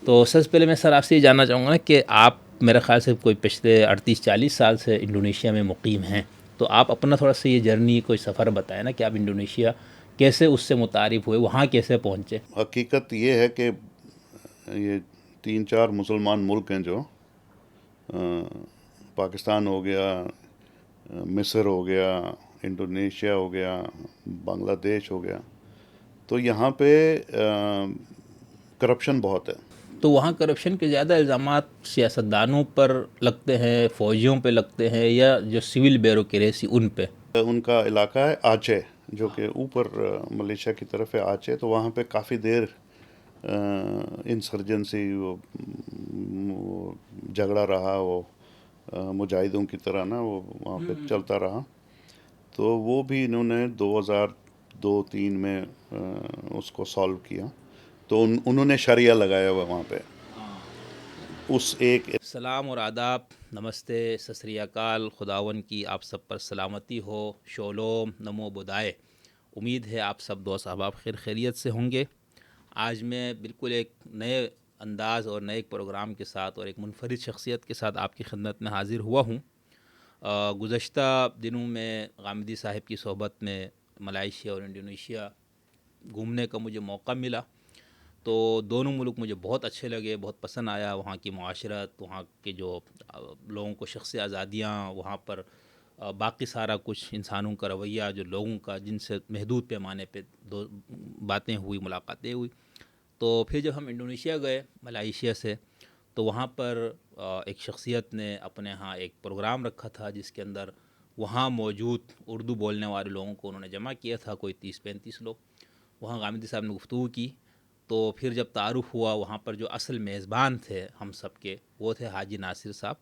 تو سب سے پہلے میں سر آپ سے یہ جاننا چاہوں گا کہ آپ میرے خیال سے کوئی پچھلے 38-40 سال سے انڈونیشیا میں مقیم ہیں، تو آپ اپنا تھوڑا سا یہ جرنی کوئی سفر بتائیں نا کہ آپ انڈونیشیا کیسے اس سے متعارف ہوئے، وہاں کیسے پہنچے؟ حقیقت یہ ہے کہ یہ 3-4 مسلمان ملک ہیں جو پاکستان ہو گیا، مصر ہو گیا، انڈونیشیا ہو گیا، بنگلہ دیش ہو گیا، تو یہاں پہ کرپشن بہت ہے. تو وہاں کرپشن کے زیادہ الزامات سیاستدانوں پر لگتے ہیں، فوجیوں پہ لگتے ہیں، یا جو سول بیوروکریسی ان پہ؟ ان کا علاقہ ہے آچے، جو کہ اوپر ملیشیا کی طرف ہے آچے، تو وہاں پہ کافی دیر انسرجنسی وہ جھگڑا رہا، وہ مجاہدوں کی طرح نا وہ وہاں پہ چلتا رہا. تو وہ بھی انہوں نے 2002-3 میں اس کو سالو کیا. تو انہوں نے شریعہ لگایا ہوا وہاں پہ اس ایک. سلام اور آداب، نمستے، ست سری اکال، خداون کی آپ سب پر سلامتی ہو، شولوم، نمو بدائے. امید ہے آپ سب دوست احباب خیر خیریت سے ہوں گے. آج میں بالکل ایک نئے انداز اور نئے پروگرام کے ساتھ اور ایک منفرد شخصیت کے ساتھ آپ کی خدمت میں حاضر ہوا ہوں. گزشتہ دنوں میں غامدی صاحب کی صحبت میں ملائیشیا اور انڈونیشیا گھومنے کا مجھے موقع ملا، تو دونوں ملک مجھے بہت اچھے لگے، بہت پسند آیا. وہاں کی معاشرت، وہاں کے جو لوگوں کو شخصی آزادیاں، وہاں پر باقی سارا کچھ، انسانوں کا رویہ جو لوگوں کا، جن سے محدود پیمانے پہ باتیں ہوئی، ملاقاتیں ہوئی. تو پھر جب ہم انڈونیشیا گئے ملائیشیا سے، تو وہاں پر ایک شخصیت نے اپنے ہاں ایک پروگرام رکھا تھا جس کے اندر وہاں موجود اردو بولنے والے لوگوں کو انہوں نے جمع کیا تھا، کوئی 30-35 لوگ. وہاں غامدی صاحب نے گفتگو کی. تو پھر جب تعارف ہوا، وہاں پر جو اصل میزبان تھے ہم سب کے، وہ تھے حاجی ناصر صاحب.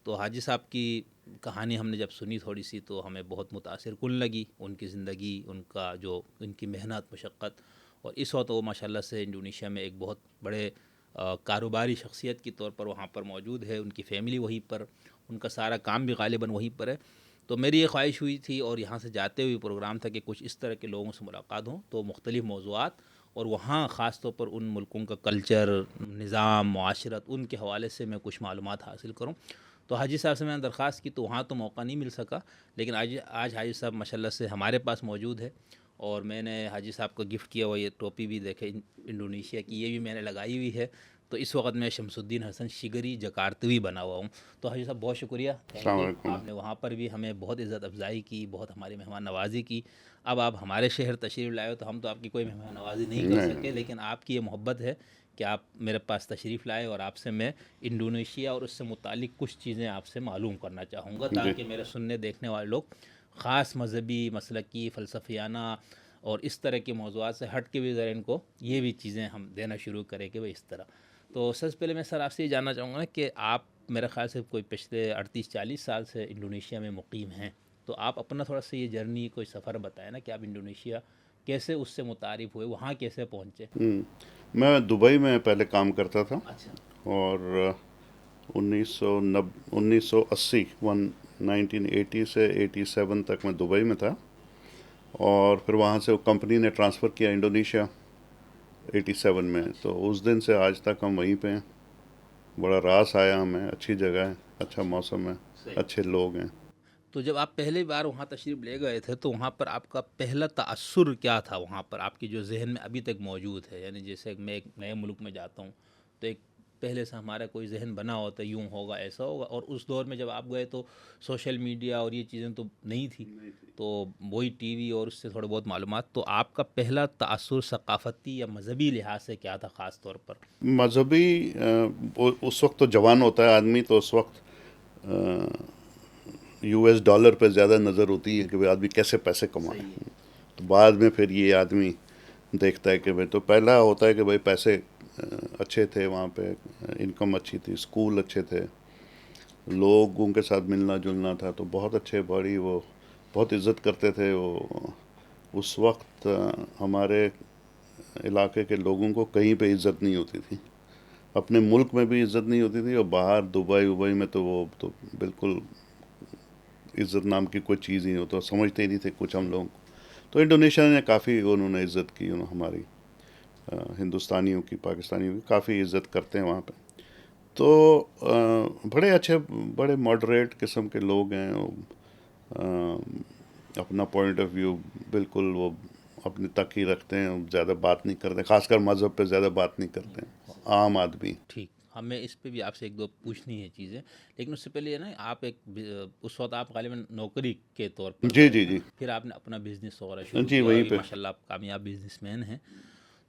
تو حاجی صاحب کی کہانی ہم نے جب سنی تھوڑی سی، تو ہمیں بہت متاثر کن لگی. ان کی زندگی، ان کا جو ان کی محنت، مشقت، اور اس وقت وہ ماشاءاللہ سے انڈونیشیا میں ایک بہت بڑے کاروباری شخصیت کے طور پر وہاں پر موجود ہے. ان کی فیملی وہیں پر، ان کا سارا کام بھی غالباً وہیں پر ہے. تو میری یہ خواہش ہوئی تھی، اور یہاں سے جاتے ہوئے پروگرام تھا کہ کچھ اس طرح کے لوگوں سے ملاقات ہوں، تو مختلف موضوعات، اور وہاں خاص طور پر ان ملکوں کا کلچر، نظام، معاشرت، ان کے حوالے سے میں کچھ معلومات حاصل کروں. تو حاجی صاحب سے میں نے درخواست کی، تو وہاں تو موقع نہیں مل سکا، لیکن آج حاجی صاحب ماشاءاللہ سے ہمارے پاس موجود ہے. اور میں نے حاجی صاحب کو گفٹ کیا ہوا یہ ٹوپی بھی دیکھے انڈونیشیا کی، یہ بھی میں نے لگائی ہوئی ہے. تو اس وقت میں شمس الدین حسن شگری جکارتوی بنا ہوا ہوں. تو حاجی صاحب بہت شکریہ، السلام تھینک یو. علیکم. آپ نے وہاں پر بھی ہمیں بہت عزت افزائی کی، بہت ہماری مہمان نوازی کی. اب آپ ہمارے شہر تشریف لائے ہو، تو ہم تو آپ کی کوئی مہمان نوازی نہیں کر سکے، لیکن آپ کی یہ محبت ہے کہ آپ میرے پاس تشریف لائے، اور آپ سے میں انڈونیشیا اور اس سے متعلق کچھ چیزیں آپ سے معلوم کرنا چاہوں گا، جی. تاکہ میرے سننے دیکھنے والے لوگ خاص مذہبی، مسلکی، فلسفیانہ اور اس طرح کے موضوعات سے ہٹ کے بھی ذرا ان کو یہ بھی چیزیں ہم دینا شروع کریں کہ وہ اس طرح. تو سب سے پہلے میں سر آپ سے یہ جاننا چاہوں گا کہ آپ میرے خیال سے کوئی پچھلے 38-40 سال سے انڈونیشیا میں مقیم ہیں، تو آپ اپنا تھوڑا سا یہ جرنی، کوئی سفر بتائیں نا کہ آپ انڈونیشیا کیسے اس سے متعارف ہوئے، وہاں کیسے پہنچے؟ میں دبئی میں پہلے کام کرتا تھا، اچھا. اور 1980 1980 سے 87 تک میں دبئی میں تھا. اور پھر وہاں سے وہ کمپنی نے ٹرانسفر کیا انڈونیشیا 87 میں. تو اس دن سے آج تک ہم وہیں پہ ہیں. بڑا راس آیا ہمیں، اچھی جگہ ہے، اچھا موسم ہے، اچھے لوگ ہیں. تو جب آپ پہلی بار وہاں تشریف لے گئے تھے، تو وہاں پر آپ کا پہلا تأثر کیا تھا؟ وہاں پر آپ کی جو ذہن میں ابھی تک موجود ہے، یعنی جیسے میں ایک نئے ملک میں جاتا ہوں تو ایک پہلے سے ہمارا کوئی ذہن بنا ہوتا ہے، یوں ہوگا، ایسا ہوگا. اور اس دور میں جب آپ گئے تو سوشل میڈیا اور یہ چیزیں تو نہیں تھی، تو وہی ٹی وی اور اس سے تھوڑے بہت معلومات. تو آپ کا پہلا تأثر ثقافتی یا مذہبی لحاظ سے کیا تھا خاص طور پر؟ مذہبی اس وقت تو جوان ہوتا ہے آدمی، تو اس وقت US ڈالر پہ زیادہ نظر ہوتی ہے کہ بھائی آدمی کیسے پیسے کمائے. تو بعد میں پھر یہ آدمی دیکھتا ہے کہ بھائی، تو پہلا ہوتا ہے کہ بھائی پیسے اچھے تھے وہاں پہ، انکم اچھی تھی، اسکول اچھے تھے، لوگوں کے ساتھ ملنا جلنا تھا، تو بہت اچھے، بڑی وہ بہت عزت کرتے تھے وہ. اس وقت ہمارے علاقے کے لوگوں کو کہیں پہ عزت نہیں ہوتی تھی، اپنے ملک میں بھی عزت نہیں ہوتی تھی، اور باہر دبئی میں تو وہ تو بالکل عزت نام کی کوئی چیز ہی نہیں ہوتا، سمجھتے ہی نہیں تھے کچھ ہم لوگ. تو انڈونیشیا نے کافی انہوں نے عزت کی ہماری. ہندوستانیوں کی، پاکستانیوں کی کافی عزت کرتے ہیں وہاں پہ. تو بڑے اچھے، بڑے ماڈریٹ قسم کے لوگ ہیں. اپنا پوائنٹ آف ویو بالکل وہ اپنے تک ہی رکھتے ہیں، زیادہ بات نہیں کرتے، خاص کر مذہب پہ زیادہ بات نہیں کرتے ہیں عام آدمی. ٹھیک، ہمیں اس پہ بھی آپ سے ایک دو پوچھنی ہے چیزیں، لیکن اس سے پہلے یہ نا آپ ایک اس وقت آپ غالباً نوکری کے طور پر جی جی جی پھر آپ نے اپنا بزنس وغیرہ شروع جی کیا، وہیں ابھی پہ. ماشاء اللہ آپ کامیاب بزنس مین ہیں.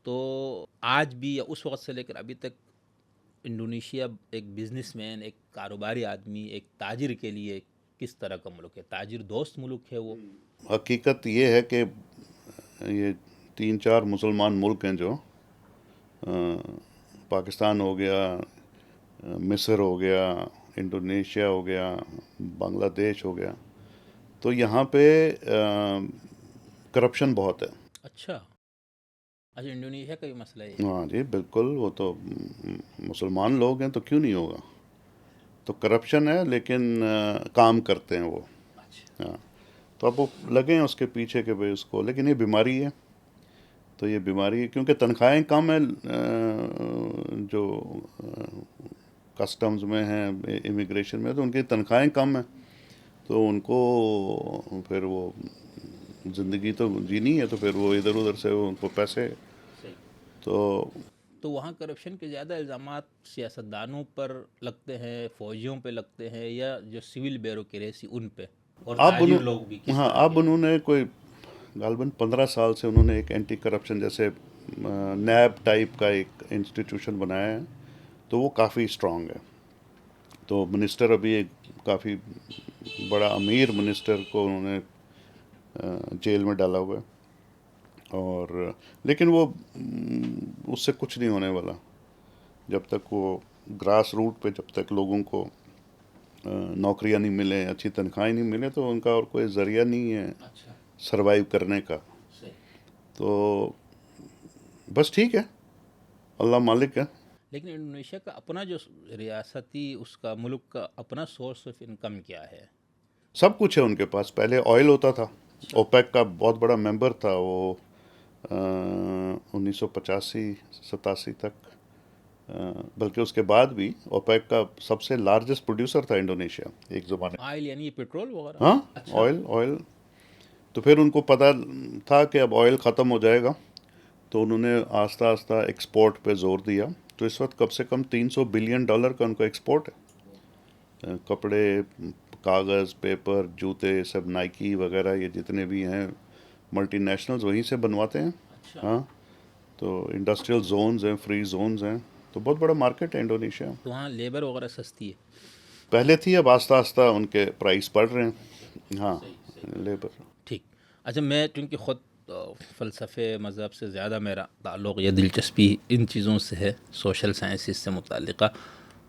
تو آج بھی یا اس وقت سے لے کر ابھی تک انڈونیشیا ایک بزنس مین، ایک کاروباری آدمی، ایک تاجر کے لیے کس طرح کا ملک ہے؟ تاجر دوست ملک ہے وہ؟ حقیقت یہ ہے کہ یہ 3-4 مسلمان ملک ہیں جو پاکستان ہو گیا، مصر ہو گیا، انڈونیشیا ہو گیا، بنگلہ دیش ہو گیا، تو یہاں پہ کرپشن بہت ہے. اچھا انڈونیشیا کا بھی مسئلہ ہے؟ ہاں جی بالکل، وہ تو مسلمان لوگ ہیں تو کیوں نہیں ہوگا. تو کرپشن ہے لیکن کام کرتے ہیں وہ. ہاں تو اب وہ لگے ہیں اس کے پیچھے کہ بھائی اس کو، لیکن یہ بیماری ہے. تو یہ بیماری ہے کیونکہ تنخواہیں کم ہیں جو کسٹمز میں ہیں، امیگریشن میں، تو ان کی تنخواہیں کم ہیں، تو ان کو پھر وہ زندگی تو جینی ہے، تو پھر وہ ادھر ادھر سے ان کو پیسے. تو وہاں کرپشن کے زیادہ الزامات سیاستدانوں پر لگتے ہیں، فوجیوں پہ لگتے ہیں، یا جو سول بیوروکریسی ان پہ، اور تاجر لوگ بھی کس ہاں طرح اب انہوں نے کوئی غالباً 15 سال سے انہوں نے ایک اینٹی کرپشن جیسے نیب ٹائپ کا ایک انسٹیٹیوشن بنایا ہے، تو وہ کافی اسٹرانگ ہے. تو منسٹر ابھی ایک کافی بڑا امیر منسٹر کو انہوں نے جیل میں ڈالا ہوا ہے. اور لیکن وہ اس سے کچھ نہیں ہونے والا جب تک وہ گراس روٹ پہ، جب تک لوگوں کو نوکریاں نہیں ملیں، اچھی تنخواہیں نہیں ملیں، تو ان کا اور کوئی ذریعہ نہیں ہے سروائیو کرنے کا. تو بس ٹھیک ہے، اللہ مالک ہے. لیکن انڈونیشیا کا اپنا جو ریاستی، اس کا ملک کا اپنا سورس آف انکم کیا ہے؟ سب کچھ ہے ان کے پاس. پہلے آئل ہوتا تھا، اوپیک کا بہت بڑا ممبر تھا وہ 1985-87 تک، بلکہ اس کے بعد بھی اوپیک کا سب سے لارجسٹ پروڈیوسر تھا انڈونیشیا ایک زمانے. آئل یعنی پیٹرول وغیرہ؟ ہاں آئل. تو پھر ان کو پتہ تھا کہ اب آئل ختم ہو جائے گا، تو انہوں نے آہستہ آہستہ ایکسپورٹ پہ زور دیا. تو اس وقت کم سے کم $300 بلین کا ان کو ایکسپورٹ ہے. کپڑے، کاغذ، پیپر، جوتے، سب نائکی وغیرہ یہ جتنے بھی ہیں ملٹی نیشنلز وہیں سے بنواتے ہیں. ہاں تو انڈسٹریل زونز ہیں، فری زونز ہیں، تو بہت بڑا مارکیٹ ہے انڈونیشیا. تو وہاں لیبر وغیرہ سستی ہے؟ پہلے تھی، اب آہستہ آہستہ ان کے پرائس بڑھ رہے ہیں. ہاں لیبر. ٹھیک. اچھا میں چونکہ خود فلسفے مذہب سے زیادہ میرا تعلق یا دلچسپی ان چیزوں سے ہے، سوشل سائنسز سے متعلقہ،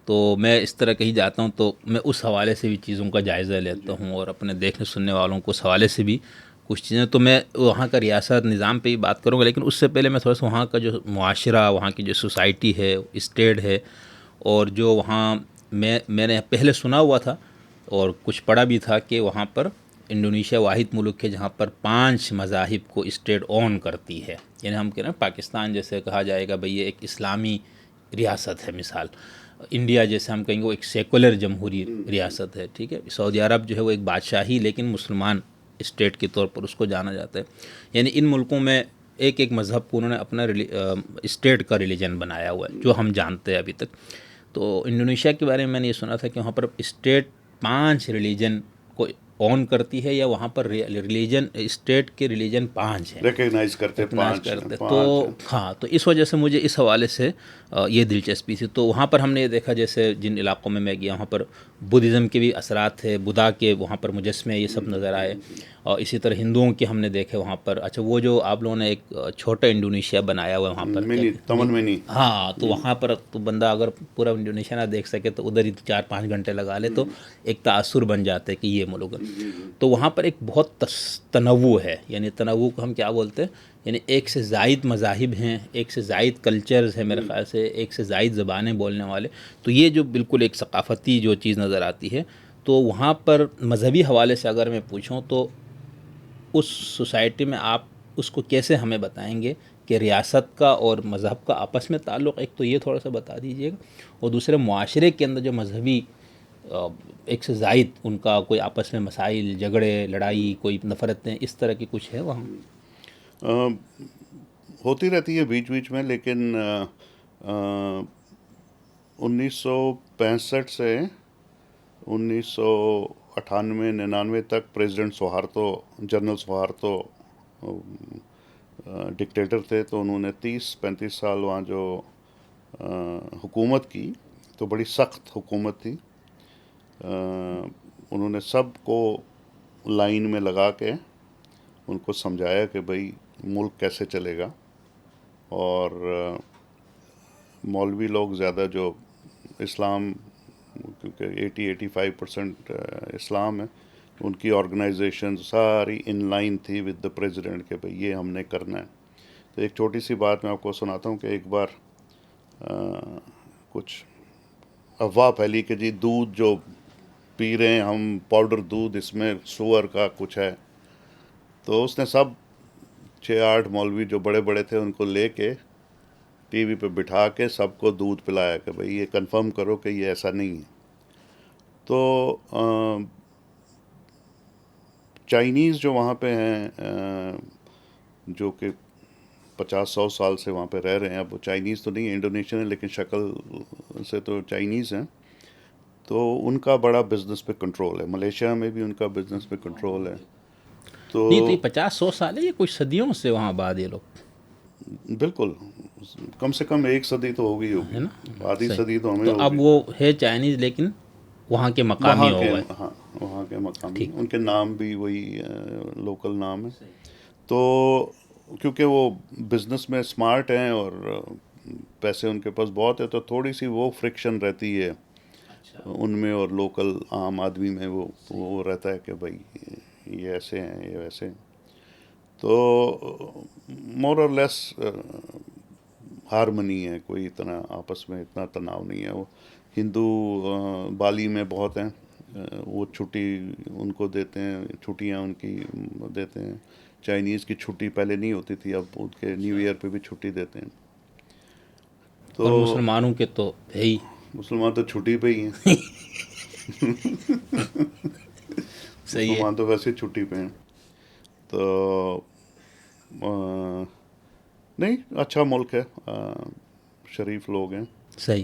تو میں اس طرح کہیں جاتا ہوں تو میں اس حوالے سے بھی چیزوں کا جائزہ لیتا ہوں، اور اپنے دیکھنے سننے والوں کو اس حوالے سے بھی کچھ چیزیں. تو میں وہاں کا ریاست نظام پہ ہی بات کروں گا، لیکن اس سے پہلے میں تھوڑا سا وہاں کا جو معاشرہ، وہاں کی جو سوسائٹی ہے، اسٹیٹ ہے، اور جو وہاں میں نے پہلے سنا ہوا تھا اور کچھ پڑھا بھی تھا کہ وہاں پر انڈونیشیا واحد ملک ہے جہاں پر 5 مذاہب کو اسٹیٹ اون کرتی ہے. یعنی ہم کہہ رہے ہیں پاکستان جیسے کہا جائے گا بھئی یہ ایک اسلامی ریاست ہے، مثال انڈیا جیسے ہم کہیں گے وہ ایک سیکولر جمہوری ریاست ہے، ٹھیک ہے. سعودی عرب جو ہے وہ ایک بادشاہی لیکن مسلمان اسٹیٹ کے طور پر اس کو جانا جاتا ہے. یعنی ان ملکوں میں ایک ایک مذہب کو انہوں نے اپنا اسٹیٹ کا ریلیجن بنایا ہوا ہے جو ہم جانتے ہیں ابھی تک. تو انڈونیشیا کے بارے میں میں نے یہ سنا تھا کہ وہاں پر اسٹیٹ 5 ریلیجن کو اون کرتی ہے، یا وہاں پر ریلیجن اسٹیٹ کے ریلیجن 5 ہیں، ریکگنائز کرتے. تو ہاں تو اس وجہ سے مجھے اس حوالے سے یہ دلچسپی تھی. تو وہاں پر ہم نے یہ دیکھا جیسے جن علاقوں میں گیا وہاں پر بدھزم کے بھی اثرات تھے، بدھا کے وہاں پر مجسمے یہ سب نظر آئے، اور اسی طرح ہندوؤں کے ہم نے دیکھے وہاں پر. اچھا وہ جو آپ لوگوں نے ایک چھوٹا انڈونیشیا بنایا ہوا ہے وہاں پر، تمن منی، ہاں تو وہاں پر تو بندہ اگر پورا انڈونیشیا نہ دیکھ سکے تو ادھر ہی 4-5 گھنٹے لگا لے تو ایک تاثر بن جاتا ہے کہ یہ ملک ہے. تو وہاں پر ایک بہت تنوع ہے، یعنی تنوع کو ہم کیا بولتے ہیں، یعنی ایک سے زائد مذاہب ہیں، ایک سے زائد کلچرز ہیں، میرے خیال سے ایک سے زائد زبانیں بولنے والے. تو یہ جو بالکل ایک ثقافتی جو چیز نظر آتی ہے، تو وہاں پر مذہبی حوالے سے اگر میں پوچھوں تو اس سوسائٹی میں آپ اس کو کیسے ہمیں بتائیں گے کہ ریاست کا اور مذہب کا آپس میں تعلق، ایک تو یہ تھوڑا سا بتا دیجیے گا، اور دوسرے معاشرے کے اندر جو مذہبی ایک سے زائد ان کا کوئی آپس میں مسائل، جھگڑے، لڑائی، کوئی نفرتیں، اس طرح کی کچھ ہے وہاں؟ ہوتی رہتی ہے بیچ بیچ میں، لیکن 1965 سے 1998-99 تک پریزیڈنٹ سوہارتو، جنرل سوہارتو ڈکٹیٹر تھے، تو انہوں نے 30-35 سال وہاں جو حکومت کی، تو بڑی سخت حکومت تھی. انہوں نے سب کو لائن میں لگا کے ان کو سمجھایا کہ بھائی ملک کیسے چلے گا، اور مولوی لوگ زیادہ جو اسلام، کیونکہ 80-85% اسلام ہے، ان کی آرگنائزیشن ساری ان لائن تھی ود دا پریزیڈنٹ کہ بھئی یہ ہم نے کرنا ہے. تو ایک چھوٹی سی بات میں آپ کو سناتا ہوں کہ ایک بار کچھ افواہ پھیلی کہ جی دودھ جو پی رہے ہیں ہم، پاؤڈر دودھ، اس میں سور کا کچھ ہے. تو اس نے سب 6-8 مولوی جو بڑے بڑے تھے ان کو لے کے ٹی وی پہ بٹھا کے سب کو دودھ پلایا کہ بھئی یہ کنفرم کرو کہ یہ ایسا نہیں ہے. تو چائنیز جو وہاں پہ ہیں، جو کہ 50-100 سال سے وہاں پہ رہ رہے ہیں، اب وہ چائنیز تو نہیں ہیں، انڈونیشین ہیں، لیکن شکل سے تو چائنیز ہیں. تو ان کا بڑا بزنس پہ کنٹرول ہے، ملیشیا میں بھی ان کا بزنس پہ کنٹرول ہے. نہیں تو یہ 50-100 سال ہے، یہ کچھ صدیوں سے وہاں بعد یہ لوگ. بالکل، کم سے کم 1 صدی تو ہوگی، ہے نا؟ آدھی صحیح. صدی تو ہمیں تو اب ہوگی. وہ ہے چائنیز لیکن وہاں کے مقامی ہو گئے. ہاں، وہاں کے مقامی، ٹھیک. ان کے نام بھی وہی لوکل نام ہے. تو کیونکہ وہ بزنس میں اسمارٹ ہیں اور پیسے ان کے پاس بہت ہے، تو تھوڑی سی وہ فرکشن رہتی ہے ان میں اور لوکل عام آدمی میں. وہ رہتا ہے کہ بھائی یہ ایسے ہیں، یہ ویسے ہیں. تو مور اور لیس ہارمنی ہے، کوئی اتنا آپس میں اتنا تناؤ نہیں ہے. وہ ہندو بالی میں بہت ہیں، وہ چھٹی ان کو دیتے ہیں، چھٹیاں ان کی دیتے ہیں. چائنیز کی چھٹی پہلے نہیں ہوتی تھی، اب ان کے نیو ایئر پہ بھی چھٹی دیتے ہیں. اور تو مسلمانوں کے تو ہے ہی، مسلمان تو چھٹی پہ ہی ہیں. صحیح ہے. مسلمان تو ویسے چھٹی پہ ہیں. تو نہیں، اچھا ملک ہے، شریف لوگ ہیں. صحیح.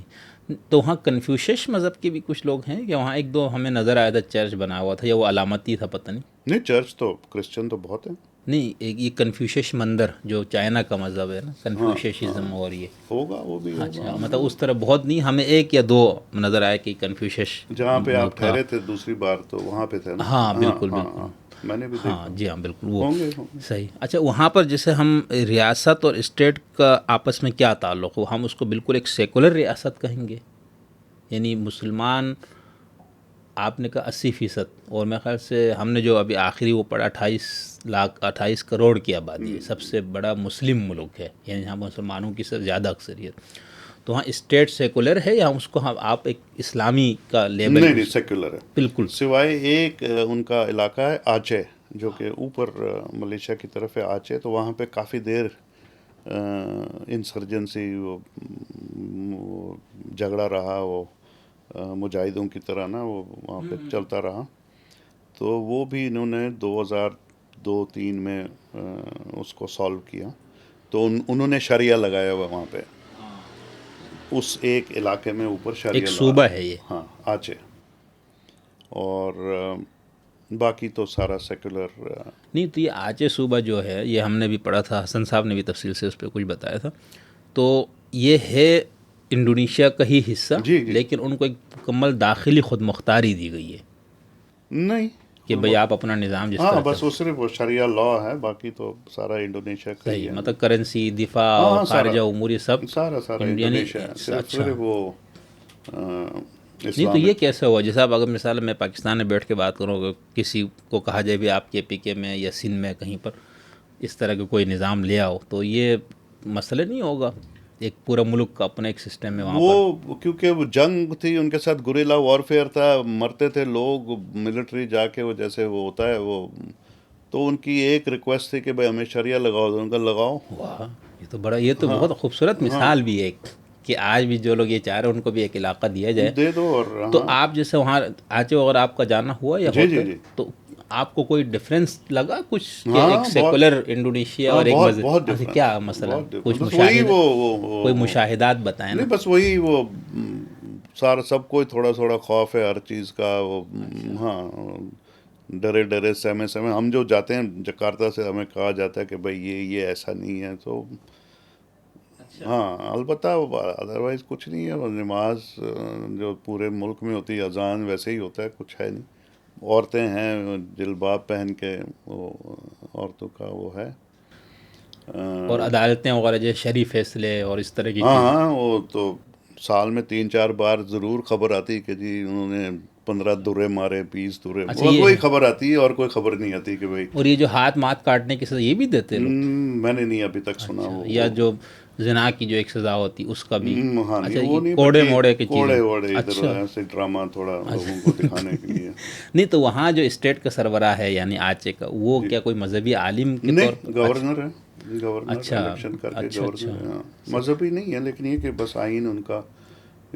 تو وہاں کنفیوشش مذہب کے بھی کچھ لوگ ہیں، یا وہاں ایک دو ہمیں نظر آیا تھا چرچ بنا ہوا تھا، یا وہ علامتی تھا، پتہ نہیں. نہیں، چرچ تو کرسچن تو بہت ہیں. نہیں، ایک یہ کنفیوشش مندر جو چائنا کا مذہب ہے نا، ہاں، کنفیوششزم، اور یہ ہوگا، وہ بھی ہوگا. اچھا، مطلب اس طرح بہت نہیں، ہمیں ایک یا دو نظر آئے کہ کنفیوشش جہاں پہ آپ تھا. ٹھہرے تھے دوسری بار تو وہاں پہ تھے نا. ہاں بالکل ہاں، بالکل. میں نے بھی ہاں دیکھا. جی ہاں بالکل، وہ ہوں گے. صحیح. اچھا، وہاں پر جیسے ہم ریاست اور اسٹیٹ کا آپس میں کیا تعلق ہو، ہم اس کو بالکل ایک سیکولر ریاست کہیں گے؟ یعنی مسلمان آپ نے کہا 80%، اور میرے خیال سے ہم نے جو ابھی آخری وہ پڑھا 28 کروڑ کی آبادی ہے، سب سے بڑا مسلم ملک ہے، یعنی یہاں مسلمانوں کی سب زیادہ اکثریت. تو وہاں اسٹیٹ سیکولر ہے، یا اس کو آپ ایک اسلامی کا لیبل؟ نہیں، سیکولر ہے. بالکل. سوائے ایک ان کا علاقہ ہے آچے، جو کہ اوپر ملیشیا کی طرف ہے آچے. تو وہاں پہ کافی دیر انسرجنسی، وہ جھگڑا رہا، وہ مجاہدوں کی طرح نا، وہ وہاں پہ چلتا رہا. تو وہ بھی انہوں نے 2002-3 میں اس کو سالو کیا. تو انہوں نے شریعہ لگایا ہوا وہاں پہ، اس ایک علاقے میں اوپر شریعہ ایک صوبہ ہے یہ. ہاں، آچے. اور باقی تو سارا سیکولر. نہیں تو یہ آچے صوبہ جو ہے، یہ ہم نے بھی پڑھا تھا، حسن صاحب نے بھی تفصیل سے اس پہ کچھ بتایا تھا. تو یہ ہے انڈونیشیا کا ہی حصہ، جی. لیکن ان کو ایک مکمل داخلی خود مختاری دی گئی ہے نہیں کہ بھئی آپ اپنا نظام جس ہاں، طرح بس وہ صرف وہ شریعہ لا ہے، باقی تو سارا انڈونیشیا کا ہی صحیح، ہے. مطلب کرنسی، دفاع ہاں، اور خارجہ سارا امور، یہ سب سارا یعنی انڈونیشیا ہے. اچھا. صرف وہ نہیں تو یہ اسلامک. کیسے ہوا؟ جیسے اب اگر مثال میں پاکستان میں بیٹھ کے بات کروں گا، کسی کو کہا جائے بھی آپ کے پی کے میں یا سندھ میں کہیں پر اس طرح کا کوئی نظام لے آؤ، تو یہ مسئلہ نہیں ہوگا؟ ایک پورا ملک کا اپنا ایک سسٹم ہے وہاں پر. وہ کیونکہ وہ جنگ تھی، ان کے ساتھ گوریلا وارفیئر تھا، مرتے تھے لوگ، ملٹری جا کے وہ جیسے وہ ہوتا ہے وہ. تو ان کی ایک ریکویسٹ تھی کہ بھائی ہمیں شریعہ لگاؤ، تو ان کا لگاؤ. واہ، تو بڑا یہ تو بہت خوبصورت مثال بھی ہے کہ آج بھی جو لوگ یہ چاہ رہے ہیں ان کو بھی ایک علاقہ دیا جائے. دے دو. اور تو آپ جیسے وہاں آچے اگر آپ کا جانا ہوا یا جی ہوتا جی جی تو آپ کو کوئی ڈفرینس لگا کچھ کہ ہاں ایک سیکولر انڈونیشیا اور ایک بہت مذہب؟ بہت اچھا ڈفرینس. کیا مثلا بہت کچھ ڈفرینس. بس وہی کوئی مشاہدات بتائیں نا. نہیں بس وہی وہ سارا سب کو تھوڑا تھوڑا خوف ہے ہر چیز کا. وہ ہاں ڈرے ڈرے سہمے سہمے ہم جو جاتے ہیں جکارتا سے ہمیں کہا جاتا ہے کہ بھائی یہ ایسا نہیں ہے. تو ہاں البتہ ادروائز کچھ نہیں ہے. نماز جو پورے ملک میں ہوتی ہے اذان ویسے ہی ہوتا ہے, کچھ ہے نہیں. عورتیں ہیں جلباب پہن کے, وہ عورتوں کا وہ ہے. اور عدالتیں وغیرہ جو شرعی فیصلے اور اس طرح کی ہاں چیزیں. ہاں وہ تو سال میں 3-4 بار ضرور خبر آتی کہ جی انہوں نے 15 درے مارے, 20 درے. اچھا بس یہ وہی ہے. خبر آتی ہے اور کوئی خبر نہیں آتی کہ بھائی. اور یہ جو ہاتھ مات کاٹنے کی سزا یہ بھی دیتے لوگ؟ میں نے نہیں ابھی تک سنا. اچھا, وہ یا جو زنا کی جو ایک سزا ہوتی اس کا بھی؟ ہاں اچھا, نہیں یہ وہ نہیں, کوڑے بلکہ موڑے کی چیزیں. کوڑے ووڑے ادھر اچھا ایسے ڈرامہ تھوڑا لوگوں کو دکھانے کے لیے. نہیں تو وہاں جو اسٹیٹ کا سربراہ ہے یعنی آچے کا, وہ جی کیا کوئی مذہبی عالم کے طور نہیں, پر؟ گورنر ہے. گورنر اچھا الیکشن کر کے اچھا اچھا. گورنر. ہاں مذہبی نہیں ہے لیکن یہ کہ بس آئین ان کا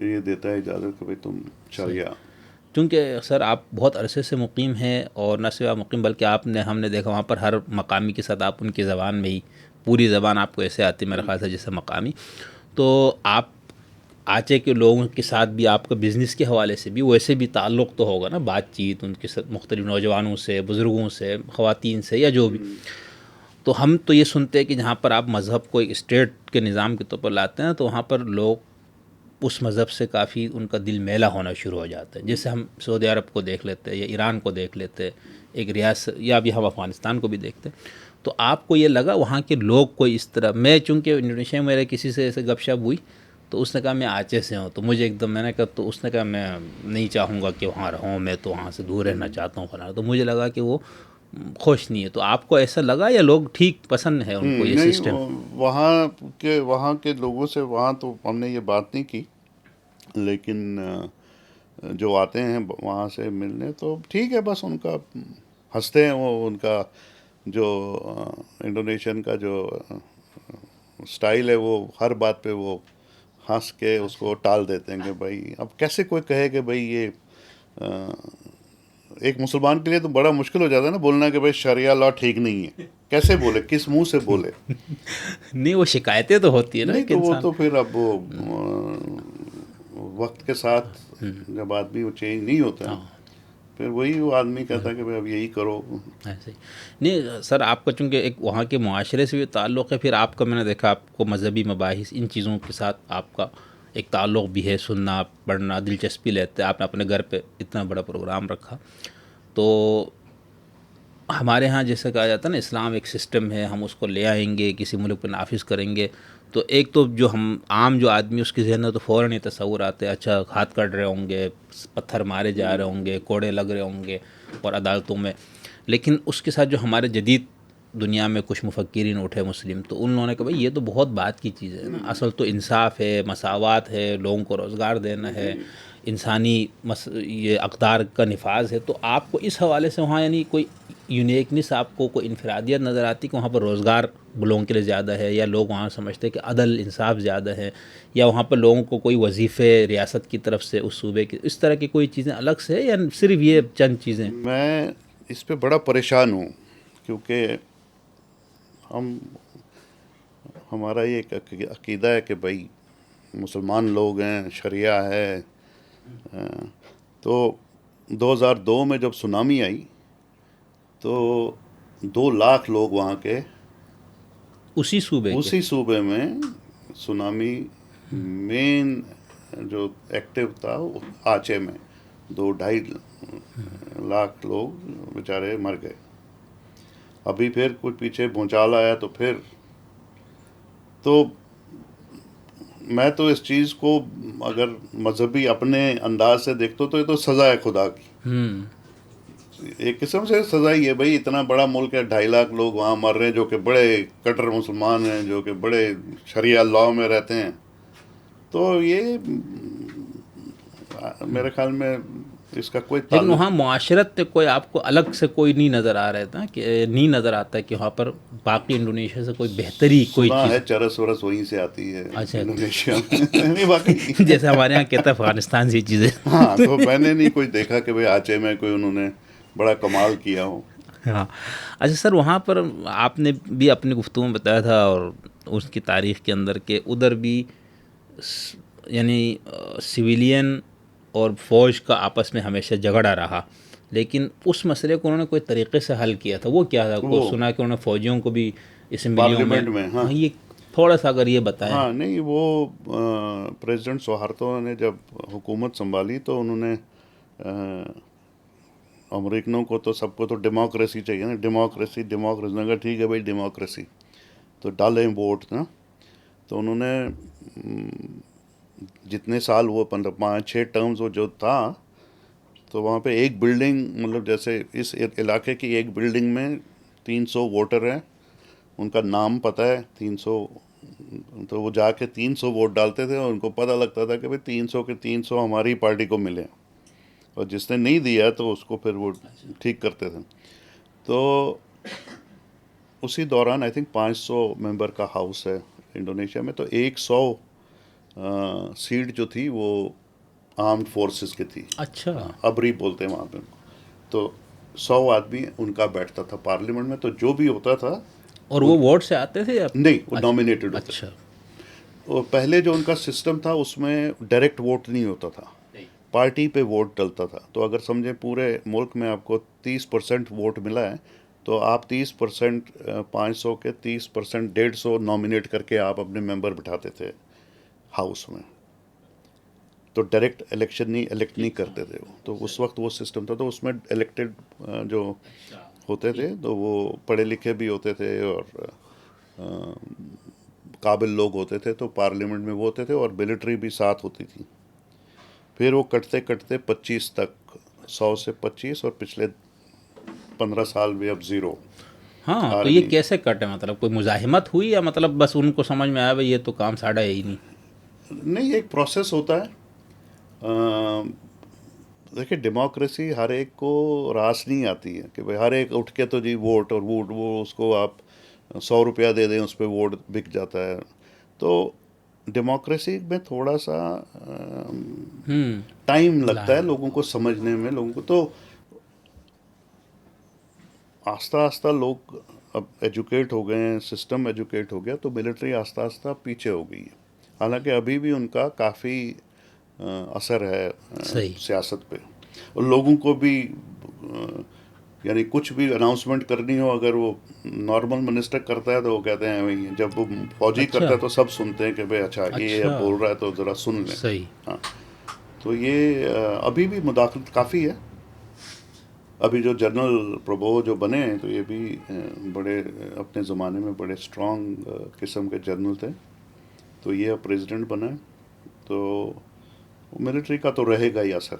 یہ دیتا ہے اجازت کہ بھائی تم شریعہ. چونکہ سر آپ بہت عرصے سے مقیم ہیں, اور نہ صرف مقیم بلکہ ہم نے دیکھا وہاں پر ہر مقامی کے ساتھ آپ ان کی زبان میں ہی, پوری زبان آپ کو ایسے آتی ہے میرے خیال سے جیسے مقامی. تو آپ آچے کے لوگوں کے ساتھ بھی آپ کا بزنس کے حوالے سے بھی ویسے بھی تعلق تو ہوگا نا, بات چیت ان کے ساتھ مختلف نوجوانوں سے, بزرگوں سے, خواتین سے, یا جو بھی. تو ہم تو یہ سنتے ہیں کہ جہاں پر آپ مذہب کو ایک اسٹیٹ کے نظام کے طور پر لاتے ہیں تو وہاں پر لوگ اس مذہب سے کافی ان کا دل میلا ہونا شروع ہو جاتا ہے. جیسے ہم سعودی عرب کو دیکھ لیتے ہیں یا ایران کو دیکھ لیتے ہیں, ایک ریاست, یا ابھی ہم افغانستان کو بھی دیکھتے ہیں. تو آپ کو یہ لگا وہاں کے لوگ کوئی اس طرح, میں چونکہ انڈونیشیا میں میرے کسی سے ایسے گپ شپ ہوئی تو اس نے کہا میں آچے سے ہوں, تو مجھے ایک دم, میں نے کہا تو اس نے کہا میں نہیں چاہوں گا کہ وہاں رہوں, میں تو وہاں سے دور رہنا چاہتا ہوں فلاں. تو مجھے لگا کہ وہ خوش نہیں ہے. تو آپ کو ایسا لگا یا لوگ ٹھیک پسند ہے ان کو یہ نہیں سسٹم؟ وہاں کے لوگوں سے وہاں تو ہم نے یہ بات نہیں کی, لیکن جو آتے ہیں وہاں سے ملنے تو ٹھیک ہے. بس ان کا ہنستے ہیں وہ, ان کا جو انڈونیشین کا جو سٹائل ہے وہ ہر بات پہ وہ ہنس کے اس کو ٹال دیتے ہیں کہ بھائی اب کیسے کوئی کہے کہ بھائی یہ ایک مسلمان کے لیے تو بڑا مشکل ہو جاتا ہے نا بولنا کہ بھائی شریعہ لا ٹھیک نہیں ہے. کیسے بولے, کس منہ سے بولے؟ نہیں وہ شکایتیں تو ہوتی ہے نا نہیں کہ تو وہ انسان. تو پھر اب وہ وقت کے ساتھ جب آدمی وہ چینج نہیں ہوتا ہے پھر وہی وہ آدمی کہتا ہے کہ بھائی اب یہی کرو. ایسے ہی نہیں سر, آپ کا چونکہ ایک وہاں کے معاشرے سے بھی تعلق ہے, پھر آپ کا میں نے دیکھا آپ کو مذہبی مباحث ان چیزوں کے ساتھ آپ کا ایک تعلق بھی ہے, سننا پڑھنا دلچسپی لیتے. آپ نے اپنے گھر پہ اتنا بڑا پروگرام رکھا. تو ہمارے ہاں جیسے کہا جاتا ہے نا اسلام ایک سسٹم ہے, ہم اس کو لے آئیں گے, کسی ملک پہ نافذ کریں گے. تو ایک تو جو ہم عام جو آدمی اس کے ذہن میں تو فوراً ہی تصور آتے ہیں, اچھا ہاتھ کٹ رہے ہوں گے, پتھر مارے جا رہے ہوں گے, کوڑے لگ رہے ہوں گے اور عدالتوں میں. لیکن اس کے ساتھ جو ہمارے جدید دنیا میں کچھ مفکرین اٹھے مسلم, تو ان لوگوں نے کہا بھائی یہ تو بہت بات کی چیز ہے نا, اصل تو انصاف ہے, مساوات ہے, لوگوں کو روزگار دینا ہے, انسانی یہ اقدار کا نفاذ ہے. تو آپ کو اس حوالے سے وہاں یعنی کوئی یونیکنیس, آپ کو کوئی انفرادیت نظر آتی کہ وہاں پر روزگار لوگوں کے لیے زیادہ ہے, یا لوگ وہاں سمجھتے ہیں کہ عدل انصاف زیادہ ہے, یا وہاں پر لوگوں کو کوئی وظیفے ریاست کی طرف سے اس صوبے کی اس طرح کی کوئی چیزیں الگ سے ہے, یا صرف یہ چند چیزیں؟ میں اس پہ بڑا پریشان ہوں کیونکہ ہمارا یہ عقیدہ ہے کہ بھائی مسلمان لوگ ہیں, شریعہ ہے. تو 2002 میں جب سونامی آئی تو 2 لاکھ لوگ وہاں کے اسی صوبے میں سونامی مین جو ایکٹیو تھا آچے میں 2-2.5 لاکھ لوگ بیچارے مر گئے. ابھی پھر کچھ پیچھے بھونچال آیا تو پھر, تو میں تو اس چیز کو اگر مذہبی اپنے انداز سے دیکھتا تو یہ تو سزا ہے خدا کی. ایک قسم سے سزا ہی ہے بھائی, اتنا بڑا ملک ہے, 2.5 لاکھ لوگ وہاں مر رہے ہیں جو کہ بڑے کٹر مسلمان ہیں, جو کہ بڑے شریعہ لاء میں رہتے ہیں. تو یہ میرے خیال میں اس کا کوئی لیکن وہاں معاشرت پہ کوئی آپ کو الگ سے کوئی نہیں نظر آ رہا تھا کہ نہیں نظر آتا کہ وہاں پر باقی انڈونیشیا سے کوئی بہتری کوئی سنا چیز ہے چرس ورس وہیں سے آتی ہے اچھا انڈونیشیا میں نہیں باقی جیسے ہمارے یہاں کہتا ہے افغانستان سے چیزیں ہاں تو میں نے نہیں کوئی دیکھا کہ بھائی آچے میں کوئی انہوں نے بڑا کمال کیا ہو. ہاں. اچھا سر وہاں پر آپ نے بھی اپنی گفتگو میں بتایا تھا اور اس کی تاریخ کے اندر کہ ادھر بھی یعنی سویلین اور فوج کا آپس میں ہمیشہ جھگڑا رہا، لیکن اس مسئلے کو انہوں نے کوئی طریقے سے حل کیا تھا. وہ کیا تھا؟ کو سنا کہ انہوں نے فوجیوں کو بھی اسمبلیوں پارلیمنٹ میں. ہاں یہ تھوڑا سا اگر یہ بتائیں. ہاں نہیں وہ پریزیڈنٹ سوہارتو نے جب حکومت سنبھالی تو انہوں نے امریکنوں کو تو سب کو تو ڈیموکریسی چاہیے نا، ڈیموکریسی نے کہا ٹھیک ہے بھائی ڈیموکریسی تو ڈالیں ووٹ نا. تو انہوں نے جتنے سال وہ 5-6 ٹرمز وہ جو تھا تو وہاں پہ ایک بلڈنگ مطلب جیسے اس علاقے کی ایک بلڈنگ میں 300 ووٹر ہیں، ان کا نام پتہ ہے 300، تو وہ جا کے 300 ووٹ ڈالتے تھے اور ان کو پتہ لگتا تھا کہ بھائی 300 کے 300 ہماری پارٹی کو ملے، اور جس نے نہیں دیا تو اس کو پھر وہ ٹھیک کرتے تھے. تو اسی دوران آئی تھنک 500 ممبر کا ہاؤس ہے انڈونیشیا میں، تو 100 سیٹ جو تھی وہ آرمڈ فورسز کی تھی. اچھا. ابری بولتے ہیں وہاں پہ، تو 100 آدمی ان کا بیٹھتا تھا پارلیمنٹ میں. تو جو بھی ہوتا تھا اور وہ ووٹ سے آتے تھے؟ نہیں، وہ نامینیٹڈ ہوتے. اچھا. اور پہلے جو ان کا سسٹم تھا اس میں ڈائریکٹ ووٹ نہیں ہوتا تھا، پارٹی پہ ووٹ ڈلتا تھا. تو اگر سمجھیں پورے ملک میں آپ کو 30% ووٹ ملا ہے تو آپ 30% 500 کے 30% 150 نامینیٹ کر کے آپ اپنے ممبر بٹھاتے تھے ہاؤس میں. تو ڈائریکٹ الیکشن الیکٹ نہیں کرتے تھے وہ. تو اس وقت وہ سسٹم تھا. تو اس میں الیکٹڈ جو ہوتے تھے تو وہ پڑھے لکھے بھی ہوتے تھے اور قابل لوگ ہوتے تھے. تو پارلیمنٹ میں وہ ہوتے تھے اور ملٹری بھی ساتھ ہوتی تھی. پھر وہ کٹتے کٹتے 25 تک، 100 سے 25، اور پچھلے 15 سال میں اب 0. ہاں تو یہ کیسے کٹے؟ مطلب کوئی مزاحمت ہوئی یا مطلب بس ان کو سمجھ میں آیا بھائی یہ تو کام ساڑھا ہے ہی نہیں؟ نہیں، ایک پروسیس ہوتا ہے. دیکھیں ڈیموکریسی ہر ایک کو راس نہیں آتی ہے کہ بھائی ہر ایک اٹھ کے تو جی ووٹ اور ووٹ، وہ اس کو آپ 100 روپیہ دے دیں اس پہ ووٹ بک جاتا ہے. تو ڈیموکریسی میں تھوڑا سا ٹائم لگتا ہے لوگوں کو سمجھنے میں. لوگوں کو تو آہستہ آہستہ لوگ اب ایجوکیٹ ہو گئے ہیں، سسٹم ایجوکیٹ ہو گیا، تو ملٹری آہستہ آہستہ پیچھے ہو گئی ہے. حالانکہ ابھی بھی ان کا کافی اثر ہے سیاست پہ. اور لوگوں کو بھی یعنی کچھ بھی اناؤنسمنٹ کرنی ہو، اگر وہ نارمل منسٹر کرتا ہے تو وہ کہتے ہیں وہی، جب وہ فوجی کرتا ہے تو سب سنتے ہیں کہ بھائی اچھا یہ بول رہا ہے تو ذرا سن لیں. صحیح. ہاں تو یہ ابھی بھی مداخلت کافی ہے. ابھی جو جنرل پربھو جو بنے ہیں تو یہ بھی بڑے اپنے زمانے میں بڑے اسٹرانگ قسم کے جنرل تھے. تو یہ اب پریزیڈنٹ بنا ہے تو ملٹری کا تو رہے گا ہی اثر.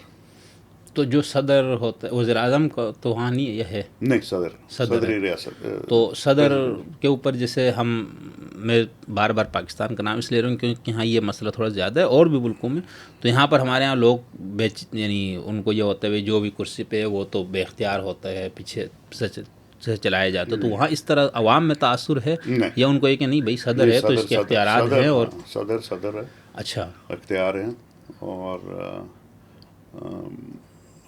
تو جو صدر ہوتا ہے وزیر اعظم کا تو وہاں نہیں یہ ہے؟ نہیں، صدری ریاست. تو صدر کے اوپر جیسے میں بار بار پاکستان کا نام اس لے رہا ہوں کیونکہ یہاں یہ مسئلہ تھوڑا زیادہ ہے اور بھی ملکوں میں. تو یہاں پر ہمارے یہاں لوگ یعنی ان کو یہ ہوتا ہے جو بھی کرسی پہ وہ تو بے اختیار ہوتا ہے، پیچھے سے چلایا جاتا ہے. تو وہاں اس طرح عوام میں تاثر ہے یا ان کو یہ کہ نہیں بھائی صدر ہے تو اس کے اختیارات ہیں؟ اور صدر ہے. اچھا. اختیار ہیں. اور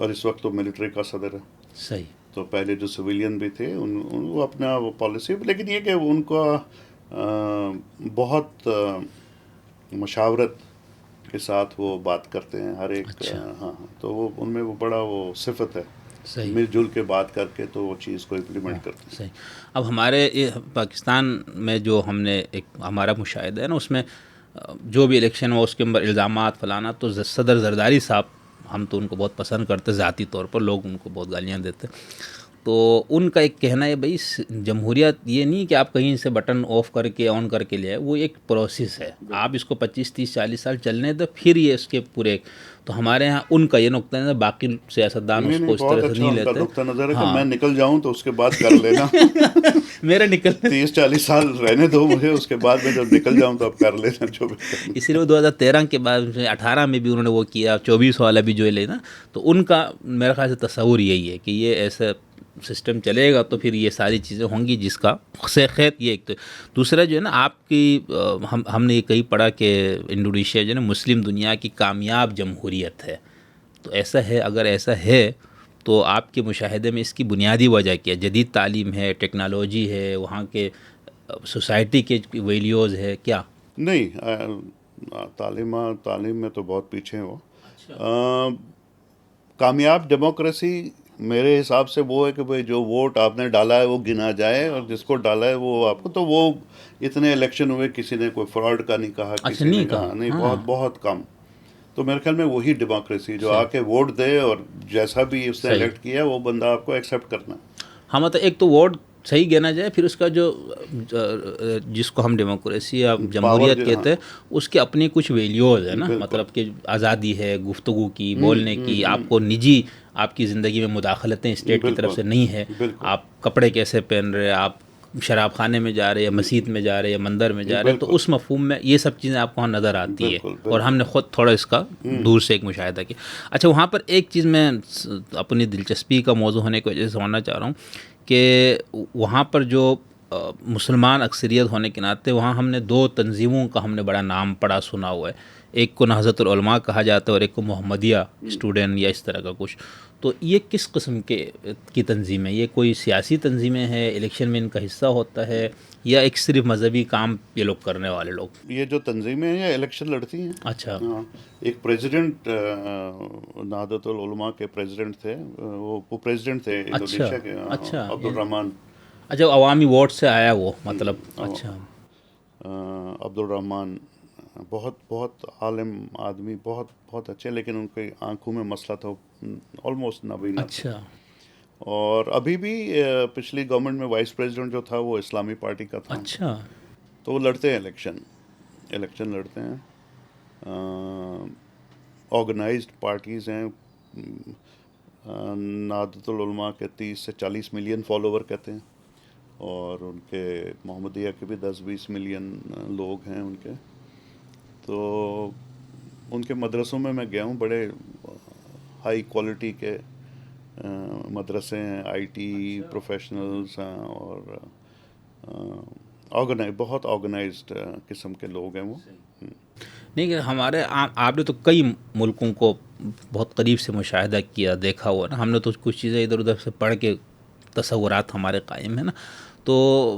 اس وقت تو ملٹری کا صدر ہے. صحیح. تو پہلے جو سویلین بھی تھے وہ اپنا وہ پالیسی، لیکن یہ کہ ان کا بہت مشاورت کے ساتھ وہ بات کرتے ہیں ہر ایک. ہاں تو وہ ان میں وہ بڑا وہ صفت ہے، مل جل کے بات کر کے تو وہ چیز کو امپلیمنٹ کرتے ہیں. صحیح. اب ہمارے پاکستان میں جو ہم نے ایک ہمارا مشاہدہ ہے نا، اس میں جو بھی الیکشن ہو اس کے اندر الزامات فلانا، تو صدر زرداری صاحب ہم تو ان کو بہت پسند کرتے، ذاتی طور پر لوگ ان کو بہت گالیاں دیتے. تو ان کا ایک کہنا ہے بھائی جمہوریت یہ نہیں کہ آپ کہیں سے بٹن آف کر کے آن کر کے لے آئے، وہ ایک پروسیس ہے. آپ اس کو 25 30 40 سال چلنے دو پھر یہ اس کے پورے. تو ہمارے یہاں ان کا یہ نقطہ نظر، باقی سیاستدان اس کو اس بہت طرح سے اچھا نہیں ان کا لیتے. نقطہ نظر ہے کہ میں نکل جاؤں تو اس کے بعد کر لینا. میرا نکل 30-40 سال رہنے دو مجھے، اس کے بعد میں جب نکل جاؤں تو اب کر لینا جو بھی کرنا. اسی لیے 2013 کے بعد 18 میں بھی انہوں نے وہ کیا، 24 والا بھی جو لینا. تو ان کا میرے خیال سے تصور یہی ہے کہ یہ ایسا سسٹم چلے گا تو پھر یہ ساری چیزیں ہوں گی، جس کا خیر یہ ایک. تو دوسرا جو ہے نا آپ کی، ہم نے یہ کہیں پڑھا کہ انڈونیشیا جو ہے نا مسلم دنیا کی کامیاب جمہوریت ہے. تو ایسا ہے، اگر ایسا ہے تو آپ کے مشاہدے میں اس کی بنیادی وجہ کیا؟ جدید تعلیم ہے، ٹیکنالوجی ہے، وہاں کے سوسائٹی کے ویلیوز ہے کیا؟ نہیں، تعلیم میں تو بہت پیچھے ہیں وہ. کامیاب ڈیموکریسی میرے حساب سے وہ ہے کہ بھائی جو ووٹ آپ نے ڈالا ہے وہ گنا جائے، اور جس کو ڈالا ہے وہ آپ کو. تو وہ اتنے الیکشن ہوئے، کسی نے کوئی فراڈ کا نہیں کہا، کسی نے کہا نہیں، بہت بہت کم. تو میرے خیال میں وہی ڈیموکریسی جو آ کے ووٹ دے اور جیسا بھی اس نے الیکٹ کیا وہ بندہ آپ کو ایکسیپٹ کرنا. ہاں، مطلب ایک تو ووٹ صحیح گنا جائے، پھر اس کا جو جس کو ہم ڈیموکریسی یا جمہوریت کہتے ہیں اس کے اپنی کچھ ویلیوز ہیں نا، مطلب کہ آزادی ہے گفتگو کی، بولنے کی، آپ کو نجی آپ کی زندگی میں مداخلتیں اسٹیٹ کی طرف سے نہیں ہے. آپ کپڑے کیسے پہن رہے، آپ شراب خانے میں جا رہے یا مسجد میں جا رہے یا مندر میں جا رہے، تو اس مفہوم میں یہ سب چیزیں آپ کو وہاں نظر آتی ہے. اور ہم نے خود تھوڑا اس کا دور سے ایک مشاہدہ کیا. اچھا، وہاں پر ایک چیز میں اپنی دلچسپی کا موضوع ہونے کی وجہ سے سمجھنا چاہ رہا ہوں کہ وہاں پر جو مسلمان اکثریت ہونے کے ناطے وہاں ہم نے 2 تنظیموں کا ہم نے بڑا نام پڑا سنا ہوا ہے. ایک کو نہضت العلماء کہا جاتا ہے اور ایک کو محمدیہ اسٹوڈنٹ یا اس طرح کا کچھ. تو یہ کس قسم کی تنظیم ہے؟ یہ کوئی سیاسی تنظیمیں ہیں، الیکشن میں ان کا حصہ ہوتا ہے، یا ایک صرف مذہبی کام یہ لوگ کرنے والے لوگ؟ یہ جو تنظیمیں ہیں یہ الیکشن لڑتی ہیں. اچھا. ایک پریزیڈنٹ نہضت العلماء کے پریزیڈنٹ تھے، وہ پریزیڈنٹ تھے انڈونیشیا کے، عبد الرحمان. اچھا، عوامی ووٹ سے آیا وہ، مطلب. اچھا. عبد الرحمان بہت بہت عالم آدمی، بہت بہت اچھے، لیکن ان کی آنکھوں میں مسئلہ تھا، آلموسٹ نابینا. اچھا. اور ابھی بھی پچھلی گورنمنٹ میں وائس پریزیڈنٹ جو تھا وہ اسلامی پارٹی کا تھا. اچھا. تو وہ لڑتے ہیں الیکشن لڑتے ہیں. آرگنائزڈ پارٹیز ہیں. نہضت العلماء کے 30 سے 40 ملین فالوور کہتے ہیں، اور ان کے محمدیہ کے بھی 10-20 ملین لوگ ہیں ان کے. تو ان کے مدرسوں میں گیا ہوں، بڑے ہائی کوالٹی کے مدرسے ہیں، آئی ٹی پروفیشنلز ہیں، اور بہت آرگنائزڈ قسم کے لوگ ہیں وہ. نہیں کہ ہمارے آپ نے تو کئی ملکوں کو بہت قریب سے مشاہدہ کیا، دیکھا ہوا نا. ہم نے تو کچھ چیزیں ادھر ادھر سے پڑھ کے تصورات ہمارے قائم ہیں نا. تو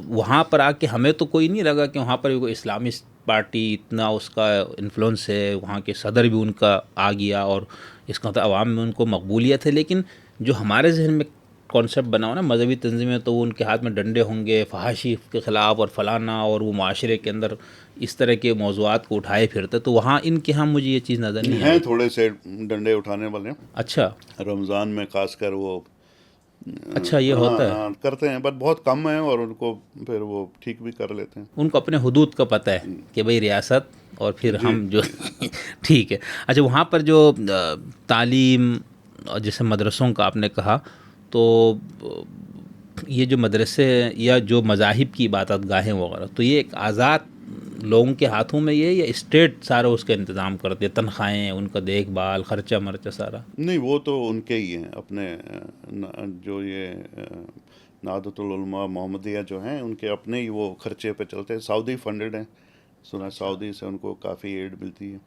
وہاں پر آ کے ہمیں تو کوئی نہیں لگا کہ وہاں پر کوئی اسلامسٹ پارٹی اتنا اس کا انفلوئنس ہے، وہاں کے صدر بھی ان کا آ گیا اور اس کا مطلب عوام میں ان کو مقبولیت ہے. لیکن جو ہمارے ذہن میں کانسیپٹ بنا ہو نا مذہبی تنظیمیں، تو وہ ان کے ہاتھ میں ڈنڈے ہوں گے، فحاشی کے خلاف اور فلانا، اور وہ معاشرے کے اندر اس طرح کے موضوعات کو اٹھائے پھرتے. تو وہاں ان کے ہاں مجھے یہ چیز نظر نہیں ہیں تھوڑے سے ڈنڈے اٹھانے والے. اچھا. رمضان میں خاص کر وہ اچھا یہ ہوتا ہے، کرتے ہیں، بٹ بہت کم ہیں، اور ان کو پھر وہ ٹھیک بھی کر لیتے ہیں. ان کو اپنے حدود کا پتہ ہے کہ بھئی ریاست اور پھر ہم جو ٹھیک ہے. اچھا، وہاں پر جو تعلیم جیسے مدرسوں کا آپ نے کہا، تو یہ جو مدرسے یا جو مذاہب کی عبادت گاہیں وغیرہ، تو یہ ایک آزاد لوگوں کے ہاتھوں میں یہ، یا اسٹیٹ سارا اس کا انتظام کرتے، تنخواہیں، ان کا دیکھ بھال، خرچہ مرچہ سارا؟ نہیں، وہ تو ان کے ہی ہیں اپنے. جو یہ نہضت العلماء محمدیہ جو ہیں ان کے اپنے ہی وہ خرچے پہ چلتے ہیں. سعودی فنڈڈ ہیں، سنا سعودی سے ان کو کافی ایڈ ملتی ہے،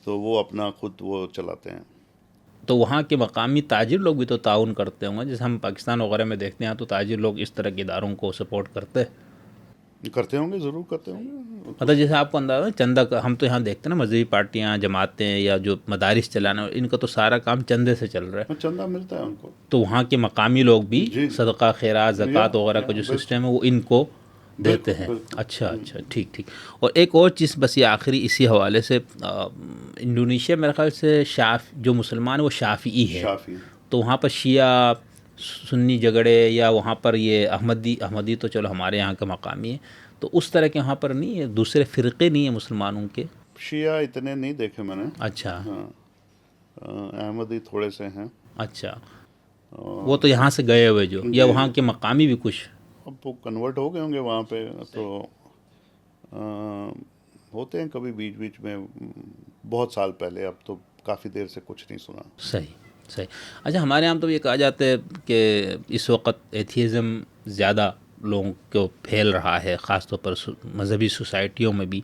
تو وہ اپنا خود وہ چلاتے ہیں. تو وہاں کے مقامی تاجر لوگ بھی تو تعاون کرتے ہوں گے، جیسے ہم پاکستان وغیرہ میں دیکھتے ہیں تو تاجر لوگ اس طرح کے اداروں کو سپورٹ کرتے ہوں گے، ضرور کرتے ہوں گے. مطلب جیسے آپ کو اندازہ چندہ کا، ہم تو یہاں دیکھتے ہیں نا مذہبی پارٹیاں، جماعتیں یا جو مدارس چلانا، ان کا تو سارا کام چندے سے چل رہا ہے. چندہ ملتا ہے ان کو. تو وہاں کے مقامی لوگ بھی صدقہ خیرات، زکوٰۃ وغیرہ کا جو سسٹم ہے وہ ان کو دیتے ہیں. اچھا اچھا، ٹھیک ٹھیک. اور ایک اور چیز بس یہ آخری اسی حوالے سے، انڈونیشیا میرے خیال سے جو مسلمان وہ شافعی ہے. تو وہاں پر شیعہ سنی جھگڑے، یا وہاں پر یہ احمدی تو چلو ہمارے یہاں کا مقامی ہے، تو اس طرح کے وہاں پر نہیں ہے، دوسرے فرقے نہیں ہیں مسلمانوں کے؟ شیعہ اتنے نہیں دیکھے میں نے. اچھا. احمدی تھوڑے سے ہیں. اچھا, وہ تو یہاں سے گئے ہوئے جو, یا وہاں کے مقامی بھی کچھ؟ اب وہ کنورٹ ہو گئے ہوں گے وہاں پہ, تو ہوتے ہیں کبھی بیچ بیچ میں, بہت سال پہلے, اب تو کافی دیر سے کچھ نہیں سنا. صحیح صحیح. اچھا, ہمارے یہاں تو یہ کہا جاتا ہے کہ اس وقت ایتھیزم زیادہ لوگوں کو پھیل رہا ہے, خاص طور پر مذہبی سوسائٹیوں میں بھی,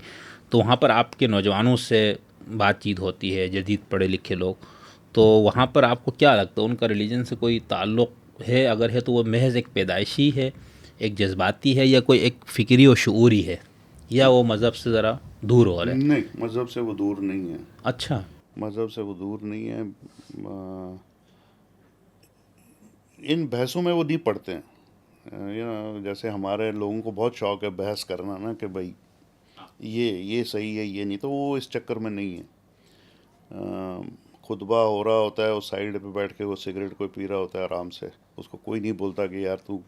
تو وہاں پر آپ کے نوجوانوں سے بات چیت ہوتی ہے, جدید پڑھے لکھے لوگ, تو وہاں پر آپ کو کیا لگتا ہے ان کا ریلیجن سے کوئی تعلق ہے؟ اگر ہے تو وہ محض ایک پیدائشی ہے, ایک جذباتی ہے, یا کوئی ایک فکری و شعوری ہے, یا وہ مذہب سے ذرا دور ہو رہے ہیں؟ نہیں, مذہب سے وہ دور نہیں ہے. اچھا, مذہب سے وہ دور نہیں ہے. ان بحثوں میں وہ نہیں پڑھتے ہیں. جیسے ہمارے لوگوں کو بہت شوق ہے بحث کرنا نا, کہ بھائی یہ صحیح ہے, یہ نہیں, تو وہ اس چکر میں نہیں ہے. خطبہ ہو رہا ہوتا ہے, اس سائڈ پہ بیٹھ کے وہ سگریٹ کوئی پی رہا ہوتا ہے آرام سے, اس کو کوئی نہیں بولتا کہ یار تو